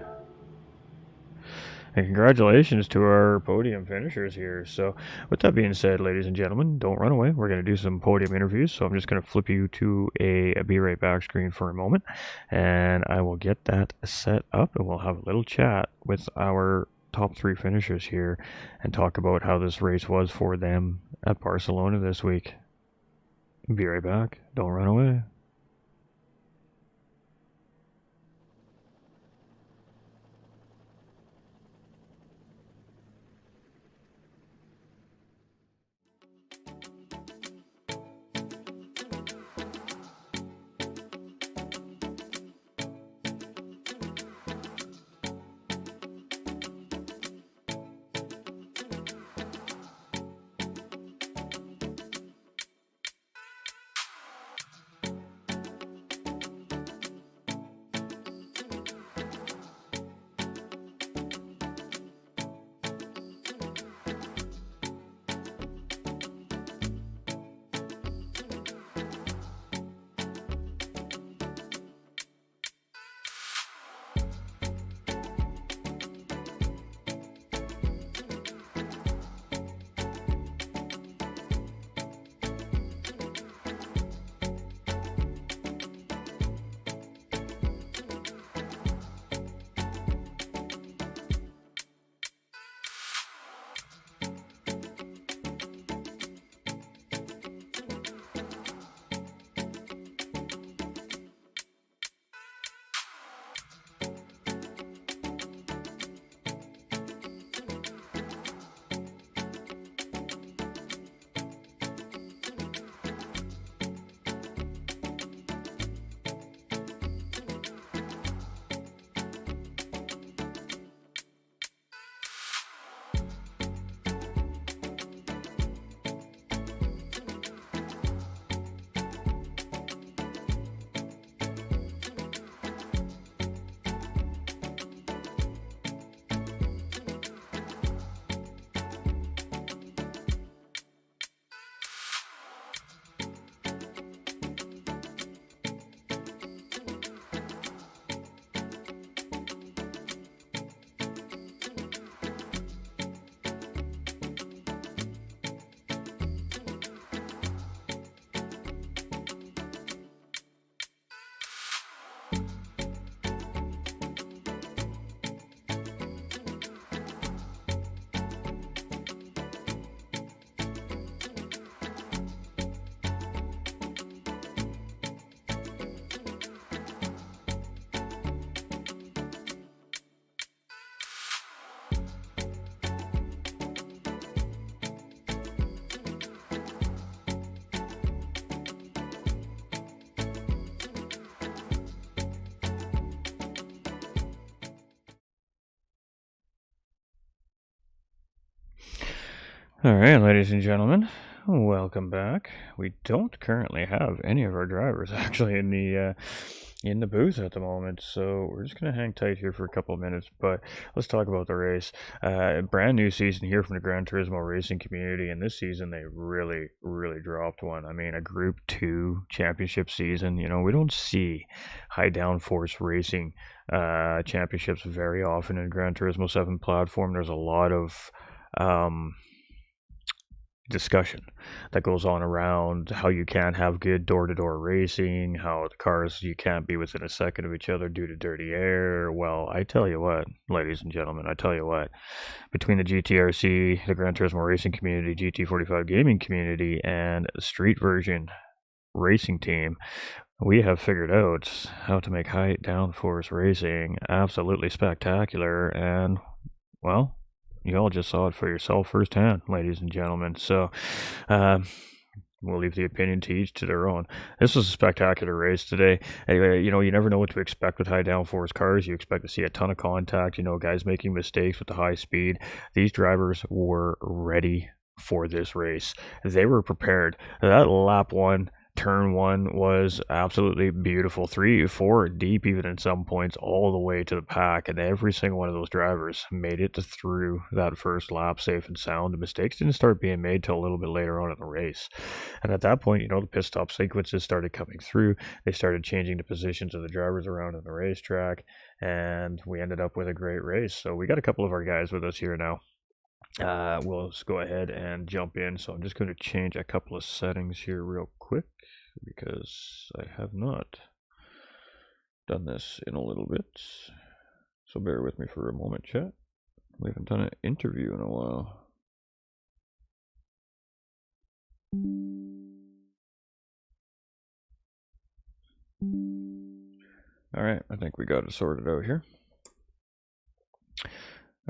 And congratulations to our podium finishers here. So with that being said, ladies and gentlemen, don't run away. We're going to do some podium interviews. So I'm just going to flip you to a Be Right Back screen for a moment. And I will get that set up and we'll have a little chat with our top 3 finishers here and talk about how this race was for them at Barcelona this week. Be right back. Don't run away. All right, ladies and gentlemen, welcome back. We don't currently have any of our drivers actually in the booth at the moment, so we're just gonna hang tight here for a couple of minutes. But let's talk about the race. Brand new season here from the Gran Turismo racing community, and this season they really, really dropped one. I mean, a Group Two championship season. You know, we don't see high downforce racing championships very often in Gran Turismo 7 platform. There's a lot of um, discussion that goes on around how you can't have good door-to-door racing, how the cars you can't be within a second of each other due to dirty air. Well, I tell you what, ladies and gentlemen, I tell you what, between the GTRC, the Gran Turismo racing community, GT45 gaming community, and Street Version racing team, we have figured out how to make high downforce racing absolutely spectacular. And well, you all just saw it for yourself firsthand, ladies and gentlemen. So, uh, we'll leave the opinion to each to their own. This was a spectacular race today. You know, you never know what to expect with high downforce cars. You expect to see a ton of contact, you know, guys making mistakes with the high speed. These drivers were ready for this race. They were prepared. That lap one, turn one was absolutely beautiful. 3, 4 deep, even in some points, all the way to the pack. And every single one of those drivers made it through that first lap safe and sound. The mistakes didn't start being made till a little bit later on in the race. And at that point, you know, the pit stop sequences started coming through. They started changing the positions of the drivers around in the racetrack. And we ended up with a great race. So we got a couple of our guys with us here now. We'll just go ahead and jump in. So I'm just going to change a couple of settings here real quick because I have not done this in a little bit. So bear with me for a moment, chat. We haven't done an interview in a while. All right, I think we got it sorted out here.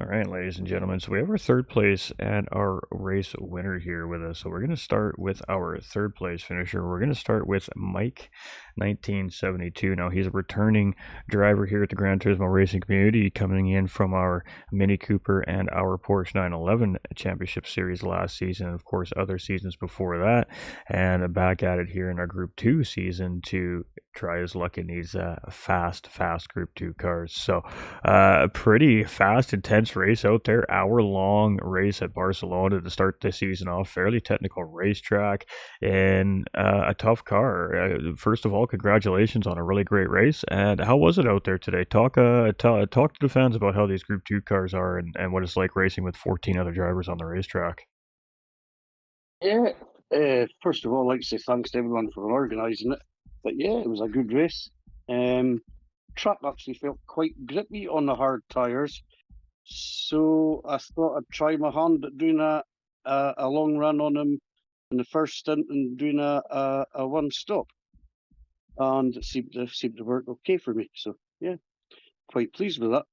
All right, ladies and gentlemen, so we have our third place and our race winner here with us. So we're going to start with our third place finisher. We're going to start with Mike 1972. Now, he's a returning driver here at the Gran Turismo Racing community, coming in from our Mini Cooper and our Porsche 911 Championship Series last season, and of course, other seasons before that, and back at it here in our Group 2 season to try his luck in these fast Group 2 cars. So a pretty fast, intense race out there, hour-long race at Barcelona to start the season off. Fairly technical racetrack and a tough car. First of all, congratulations on a really great race. And how was it out there today? Talk to the fans about how these Group 2 cars are and what it's like racing with 14 other drivers on the racetrack. Yeah, first of all, I'd like to say thanks to everyone for organising it. But yeah, it was a good race. Track actually felt quite grippy on the hard tyres, so I thought I'd try my hand at doing a long run on them in the first stint and doing a one stop, and it seemed to work okay for me. So yeah, quite pleased with that.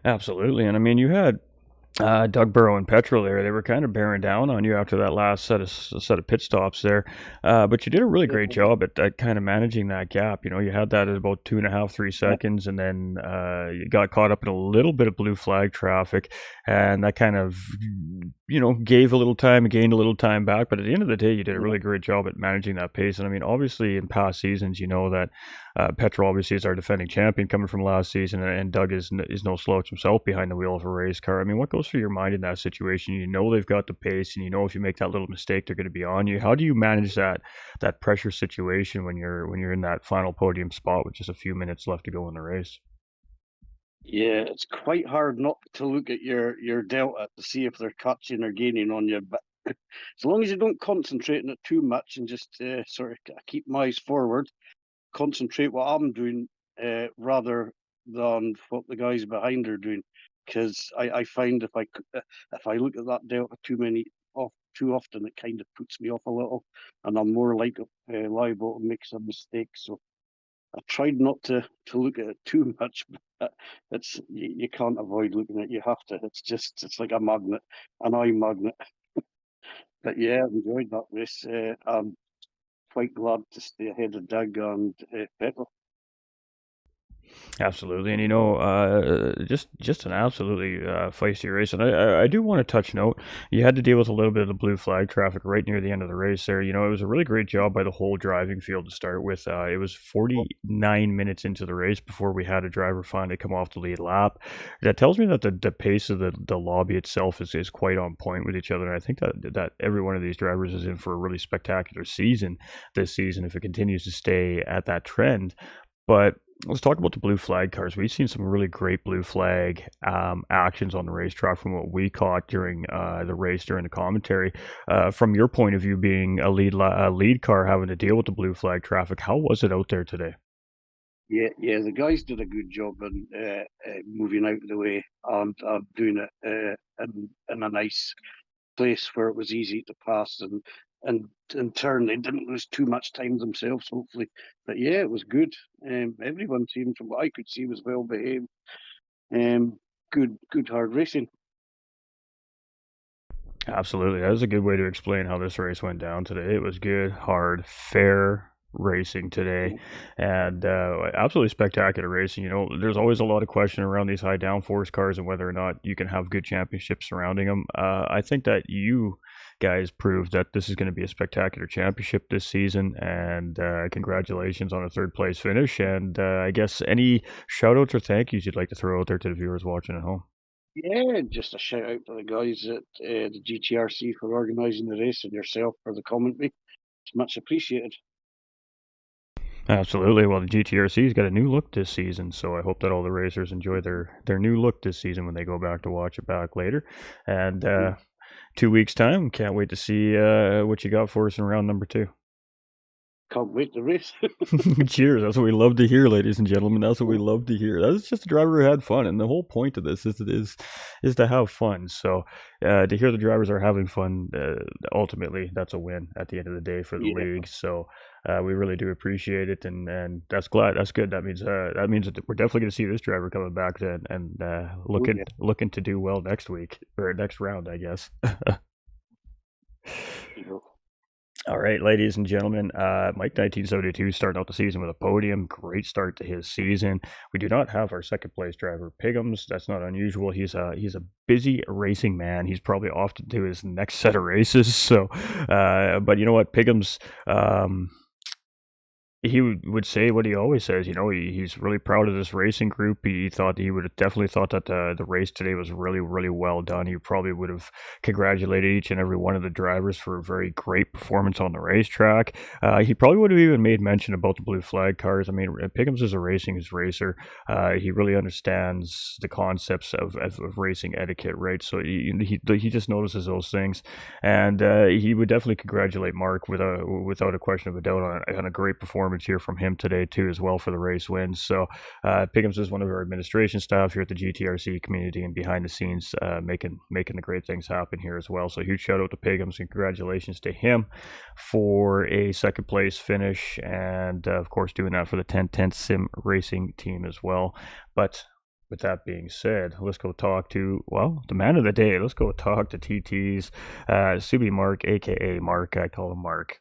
Absolutely, and I mean you had Doug Burrow and Petrol there, they were kind of bearing down on you after that last set of pit stops there. But you did a really great job at kind of managing that gap. You know, you had that at about 2.5, 3 seconds, and then you got caught up in a little bit of blue flag traffic, and that kind of, you know, gave a little time, gained a little time back. But at the end of the day, you did a really great job at managing that pace. And I mean, obviously, in past seasons, you know that Petrol obviously is our defending champion coming from last season, and Doug is no slouch himself behind the wheel of a race car. I mean, what goes through your mind in that situation? You know they've got the pace, and you know if you make that little mistake, they're going to be on you. How do you manage that pressure situation when you're in that final podium spot with just a few minutes left to go in the race? Yeah, it's quite hard not to look at your delta to see if they're catching or gaining on you. But as long as you don't concentrate on it too much and just sort of keep my eyes forward, concentrate what I'm doing rather than what the guys behind are doing. Because I find if I look at that delta too often, it kind of puts me off a little, and I'm more liable to make some mistakes. So I tried not to look at it too much, but you can't avoid looking at it. You have to. It's like a magnet, an eye magnet. But yeah, I enjoyed that race. Quite glad to stay ahead of Doug and Petrol. Absolutely, and just an absolutely feisty race. And I do want to touch note, you had to deal with a little bit of the blue flag traffic right near the end of the race. There, it was a really great job by the whole driving field to start with. It was 49 minutes into the race before we had a driver finally come off the lead lap. That tells me that the pace of the lobby itself is quite on point with each other. And I think that every one of these drivers is in for a really spectacular season this season if it continues to stay at that trend. But let's talk about the blue flag cars. We've seen some really great blue flag actions on the racetrack from what we caught during the race during the commentary. From your point of view, being a lead car having to deal with the blue flag traffic, how was it out there today? Yeah, yeah, the guys did a good job in moving out of the way and doing it in a nice place where it was easy to pass, and in turn they didn't lose too much time themselves, hopefully. But yeah, it was good. Everyone seemed, from what I could see, was well behaved. Good hard racing. Absolutely. That was a good way to explain how this race went down today. It was good, hard, fair racing today, and absolutely spectacular racing. There's always a lot of question around these high downforce cars and whether or not you can have good championships surrounding them. I think that you guys proved that this is going to be a spectacular championship this season, and congratulations on a third place finish. And I guess any shout outs or thank yous you'd like to throw out there to the viewers watching at home? Yeah, just a shout out to the guys at the GTRC for organising the race and yourself for the commentary. It's much appreciated. Absolutely. Well, the GTRC's got a new look this season, so I hope that all the racers enjoy their new look this season when they go back to watch it back later. And 2 weeks time, can't wait to see what you got for us in round number two. Can't wait to race. Cheers. That's what we love to hear, ladies and gentlemen. That's what we love to hear. That's just a driver who had fun, and the whole point of this is to have fun. So to hear the drivers are having fun, ultimately, that's a win at the end of the day for the Yeah, league. So we really do appreciate it, and that's good. That means that we're definitely going to see this driver coming back then and oh looking to do well next week or next round, I guess. yeah. All right, ladies and gentlemen, Mike 1972 starting out the season with a podium. Great start to his season. We do not have our second place driver, Piggums. That's not unusual. He's a busy racing man. He's probably off to do his next set of races. So, but you know what, Piggums, he would say what he always says. He's really proud of this racing group. He would have definitely thought that the race today was really, really well done. He probably would have congratulated each and every one of the drivers for a very great performance on the racetrack. He probably would have even made mention about the blue flag cars. I mean, Pickens is a racer. He really understands the concepts of racing etiquette, right? So he just notices those things, and he would definitely congratulate Mark without a question of a doubt on a great performance here from him today too, as well, for the race wins. So Pickens is one of our administration staff here at the GTRC community and behind the scenes, making the great things happen here as well. So huge shout out to Pickens and congratulations to him for a second place finish, and of course doing that for the 1010 Sim Racing team as well. But with that being said, let's go talk to, well, the man of the day. Let's go talk to TT's Subi Mark, aka Mark. I call him Mark.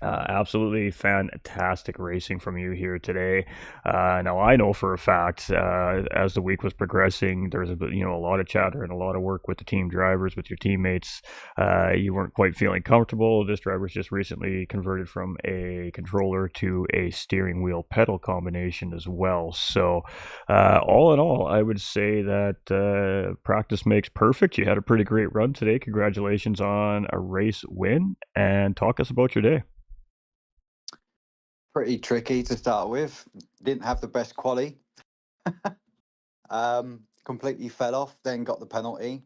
Absolutely fantastic racing from you here today. Now I know for a fact, as the week was progressing, there was a lot of chatter and a lot of work with the team drivers, with your teammates. You weren't quite feeling comfortable. This driver's just recently converted from a controller to a steering wheel pedal combination as well. So, all in all, I would say that practice makes perfect. You had a pretty great run today. Congratulations on a race win, and talk us about your day. Pretty tricky to start with. Didn't have the best quali. Completely fell off, then got the penalty.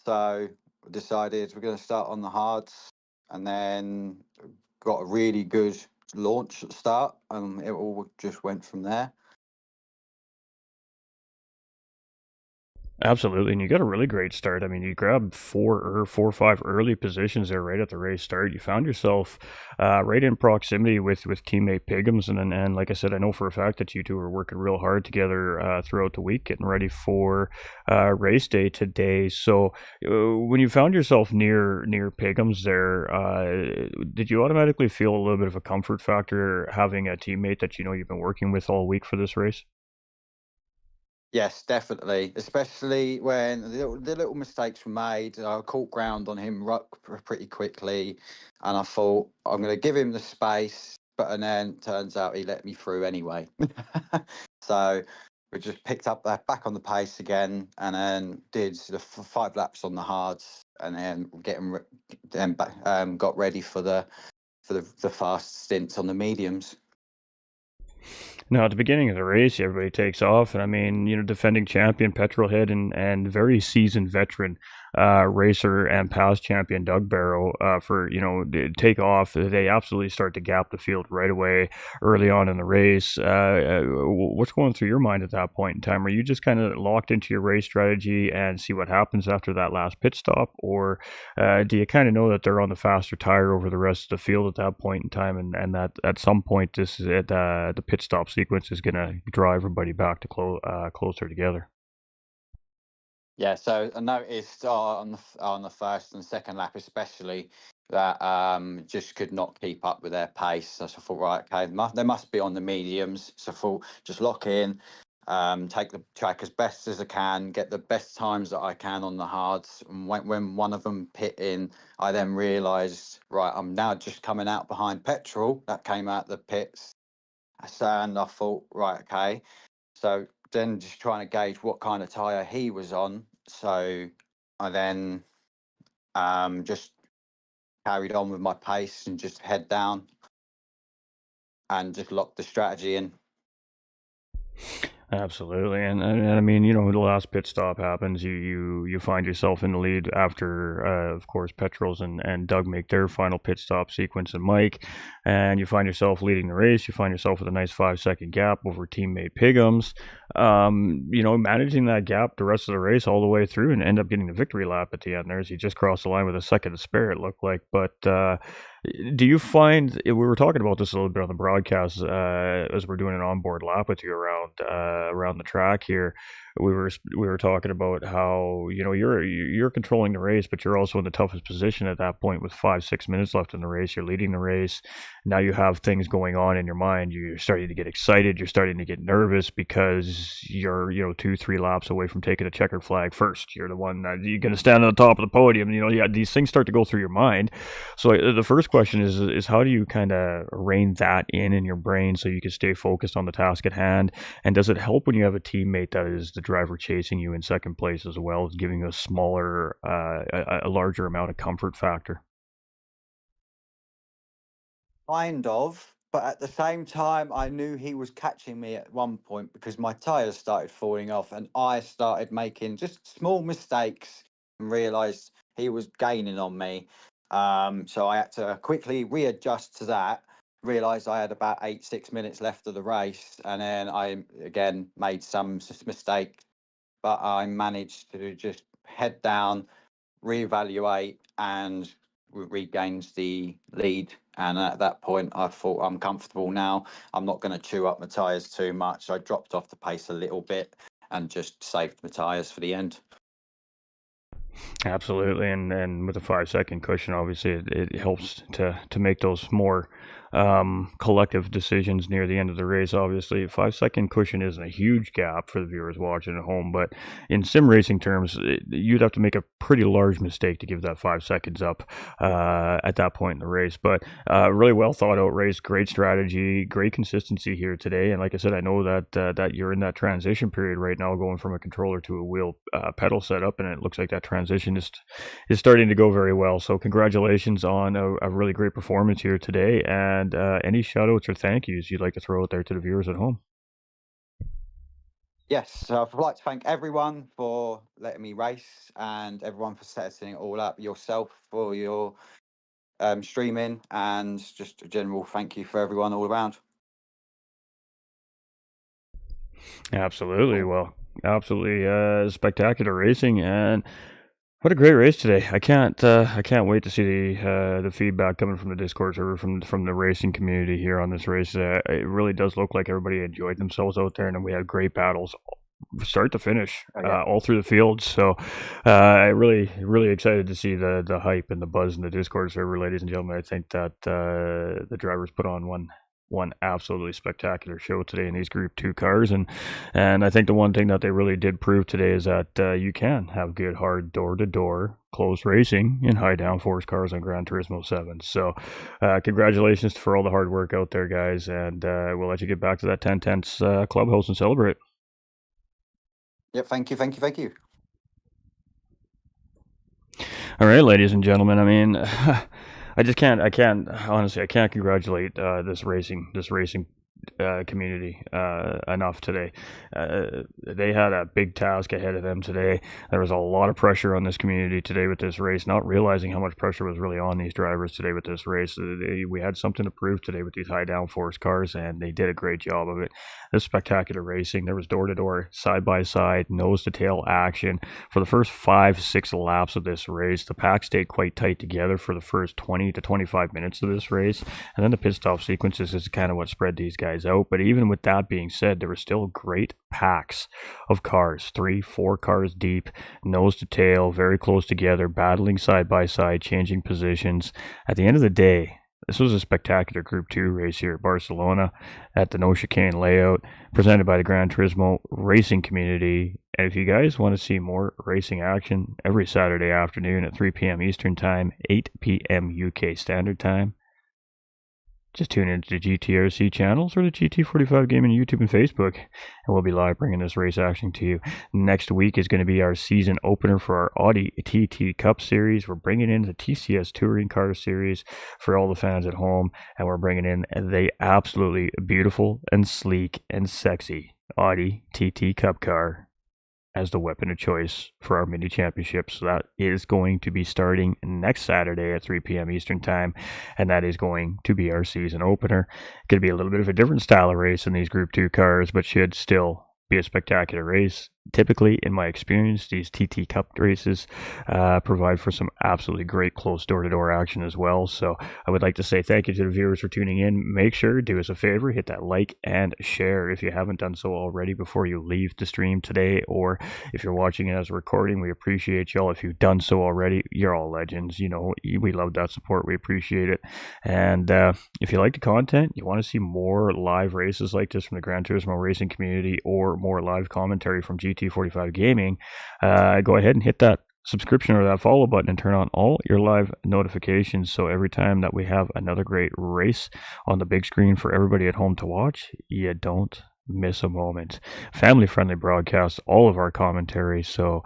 So decided we're going to start on the hards, and then got a really good launch start, and it all just went from there. Absolutely, and you got a really great start. I mean, you grabbed 4 or 5 early positions there right at the race start. You found yourself right in proximity with teammate Piggums, and like I said, I know for a fact that you two were working real hard together throughout the week, getting ready for race day today. So, when you found yourself near Piggums there, did you automatically feel a little bit of a comfort factor having a teammate that you know you've been working with all week for this race? Yes, definitely. Especially when the little mistakes were made. I caught ground on him pretty quickly, and I thought I'm going to give him the space. But and then turns out he let me through anyway. So we just picked up that back on the pace again, and then did the 5 laps on the hards, and then got ready for the fast stints on the mediums. Now, at the beginning of the race, everybody takes off, and I mean, you know, defending champion Petrolhead and very seasoned veteran racer and past champion Doug Barrow for take off. They absolutely start to gap the field right away early on in the race. What's going through your mind at that point in time? Are you just kind of locked into your race strategy and see what happens after that last pit stop, or do you kind of know that they're on the faster tire over the rest of the field at that point in time, and that at some point this is it, the pit stop sequence is going to draw everybody back to closer together? Yeah, so I noticed on the first and second lap, especially, that just could not keep up with their pace. So I thought, right, okay, they must be on the mediums. So I thought, just lock in, take the track as best as I can, get the best times that I can on the hards. And when one of them pit in, I then realised, right, I'm now just coming out behind Petrol that came out the pits. And I thought, right, okay. So then just trying to gauge what kind of tyre he was on. So I then just carried on with my pace and just head down and just locked the strategy in. Absolutely, and I mean, you know, the last pit stop happens. You find yourself in the lead after, of course, Petrels and Doug make their final pit stop sequence, and Mike, and you find yourself leading the race. You find yourself with a nice 5 second gap over teammate Piggums. You know, managing that gap the rest of the race all the way through, and end up getting the victory lap at the end. There, as you just crossed the line with a second to spare, it looked like, but. Do you find we were talking about this a little bit on the broadcast as we're doing an onboard lap with you around the track here? We were talking about how you know you're controlling the race, but you're also in the toughest position at that point with 5 6 minutes left in the race. You're leading the race. Now you have things going on in your mind. You're starting to get excited. You're starting to get nervous because you're 2 3 laps away from taking a checkered flag first. You're the one that you're going to stand on the top of the podium. You know, yeah, these things start to go through your mind. So the first question is how do you kind of rein that in your brain so you can stay focused on the task at hand? And does it help when you have a teammate that is the driver chasing you in second place as well, as giving a larger amount of comfort factor? Kind of, but at the same time, I knew he was catching me at one point because my tyres started falling off and I started making just small mistakes and realised he was gaining on me. So I had to quickly readjust to that. Realised I had about 6 minutes left of the race, and then I again made some mistake, but I managed to just head down, reevaluate, and regains the lead. And at that point, I thought I'm comfortable now. I'm not going to chew up my tyres too much. So I dropped off the pace a little bit and just saved my tyres for the end. Absolutely, and with a 5 second cushion, obviously it helps to make those more collective decisions near the end of the race. Obviously, 5 second cushion isn't a huge gap for the viewers watching at home, but in sim racing terms, you'd have to make a pretty large mistake to give that 5 seconds up at that point in the race. But really well thought out race, great strategy, great consistency here today. And like I said, I know that you're in that transition period right now, going from a controller to a wheel pedal setup, and it looks like that transition is starting to go very well. So congratulations on a really great performance here today. And any shout outs or thank yous you'd like to throw out there to the viewers at home? Yes, so I'd like to thank everyone for letting me race and everyone for setting it all up, yourself for your streaming, and just a general thank you for everyone all around. Absolutely. Well, Absolutely spectacular racing, and what a great race today. I can't wait to see the feedback coming from the Discord server from the racing community here on this race. It really does look like everybody enjoyed themselves out there, and we had great battles start to finish, all through the field. So, really excited to see the hype and the buzz in the Discord server, ladies and gentlemen. I think that the drivers put on one absolutely spectacular show today in these Group 2 cars, and I think the one thing that they really did prove today is that you can have good, hard, door-to-door, close racing in high downforce cars on Gran Turismo 7. So, congratulations for all the hard work out there, guys, and we'll let you get back to that 10 tenths clubhouse and celebrate. Yep, thank you. All right, ladies and gentlemen. I mean, I can't honestly, I can't congratulate this racing community enough today. They had a big task ahead of them today. There was a lot of pressure on this community today with this race, not realizing how much pressure was really on these drivers today with this race. We had something to prove today with these high downforce cars, and they did a great job of it. This spectacular racing. There was door-to-door, side-by-side, nose-to-tail action. For the first 5-6 laps of this race, the pack stayed quite tight together for the first 20 to 25 minutes of this race, and then the pit stop sequences is kind of what spread these guys out. But even with that being said, there were still great packs of cars, 3-4 cars deep, nose to tail, very close together, battling side by side, changing positions. At the end of the day, this was a spectacular Group 2 race here at Barcelona at the No Chicane layout, presented by the Gran Turismo racing community. And if you guys want to see more racing action every Saturday afternoon at 3 p.m. Eastern Time, 8 p.m. UK Standard Time, just tune into the GTRC channels or the GT45 Gaming YouTube and Facebook, and we'll be live bringing this race action to you. Next week is going to be our season opener for our Audi TT Cup Series. We're bringing in the TCS Touring Car Series for all the fans at home, and we're bringing in the absolutely beautiful and sleek and sexy Audi TT Cup car as the weapon of choice for our mini championships. So that is going to be starting next Saturday at 3 p.m. Eastern Time, and that is going to be our season opener. Going to be a little bit of a different style of race in these Group 2 cars, but should still be a spectacular race. Typically, in my experience, these TT Cup races provide for some absolutely great close door-to-door action as well. So I would like to say thank you to the viewers for tuning in. Make sure, do us a favor, hit that like and share if you haven't done so already before you leave the stream today, or if you're watching it as a recording, we appreciate y'all. If you've done so already, you're all legends. You know, we love that support. We appreciate it. And if you like the content, you want to see more live races like this from the Gran Turismo racing community, or more live commentary from GT45 Gaming, go ahead and hit that subscription or that follow button and turn on all your live notifications, so every time that we have another great race on the big screen for everybody at home to watch, you don't miss a moment. Family friendly broadcast, all of our commentary, so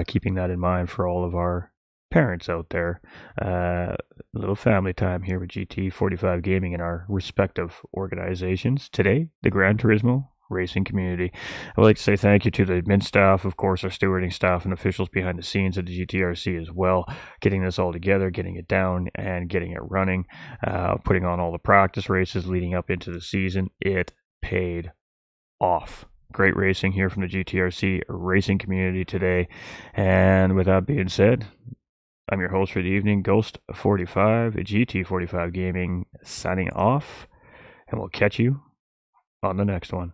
keeping that in mind for all of our parents out there. A little family time here with GT45 Gaming in our respective organizations. Today, the Gran Turismo racing community. I would like to say thank you to the admin staff, of course, our stewarding staff and officials behind the scenes at the GTRC as well, getting this all together, getting it down and getting it running, putting on all the practice races leading up into the season. It paid off. Great racing here from the GTRC racing community today. And with that being said, I'm your host for the evening, Ghost45, GT45 Gaming, signing off, and we'll catch you on the next one.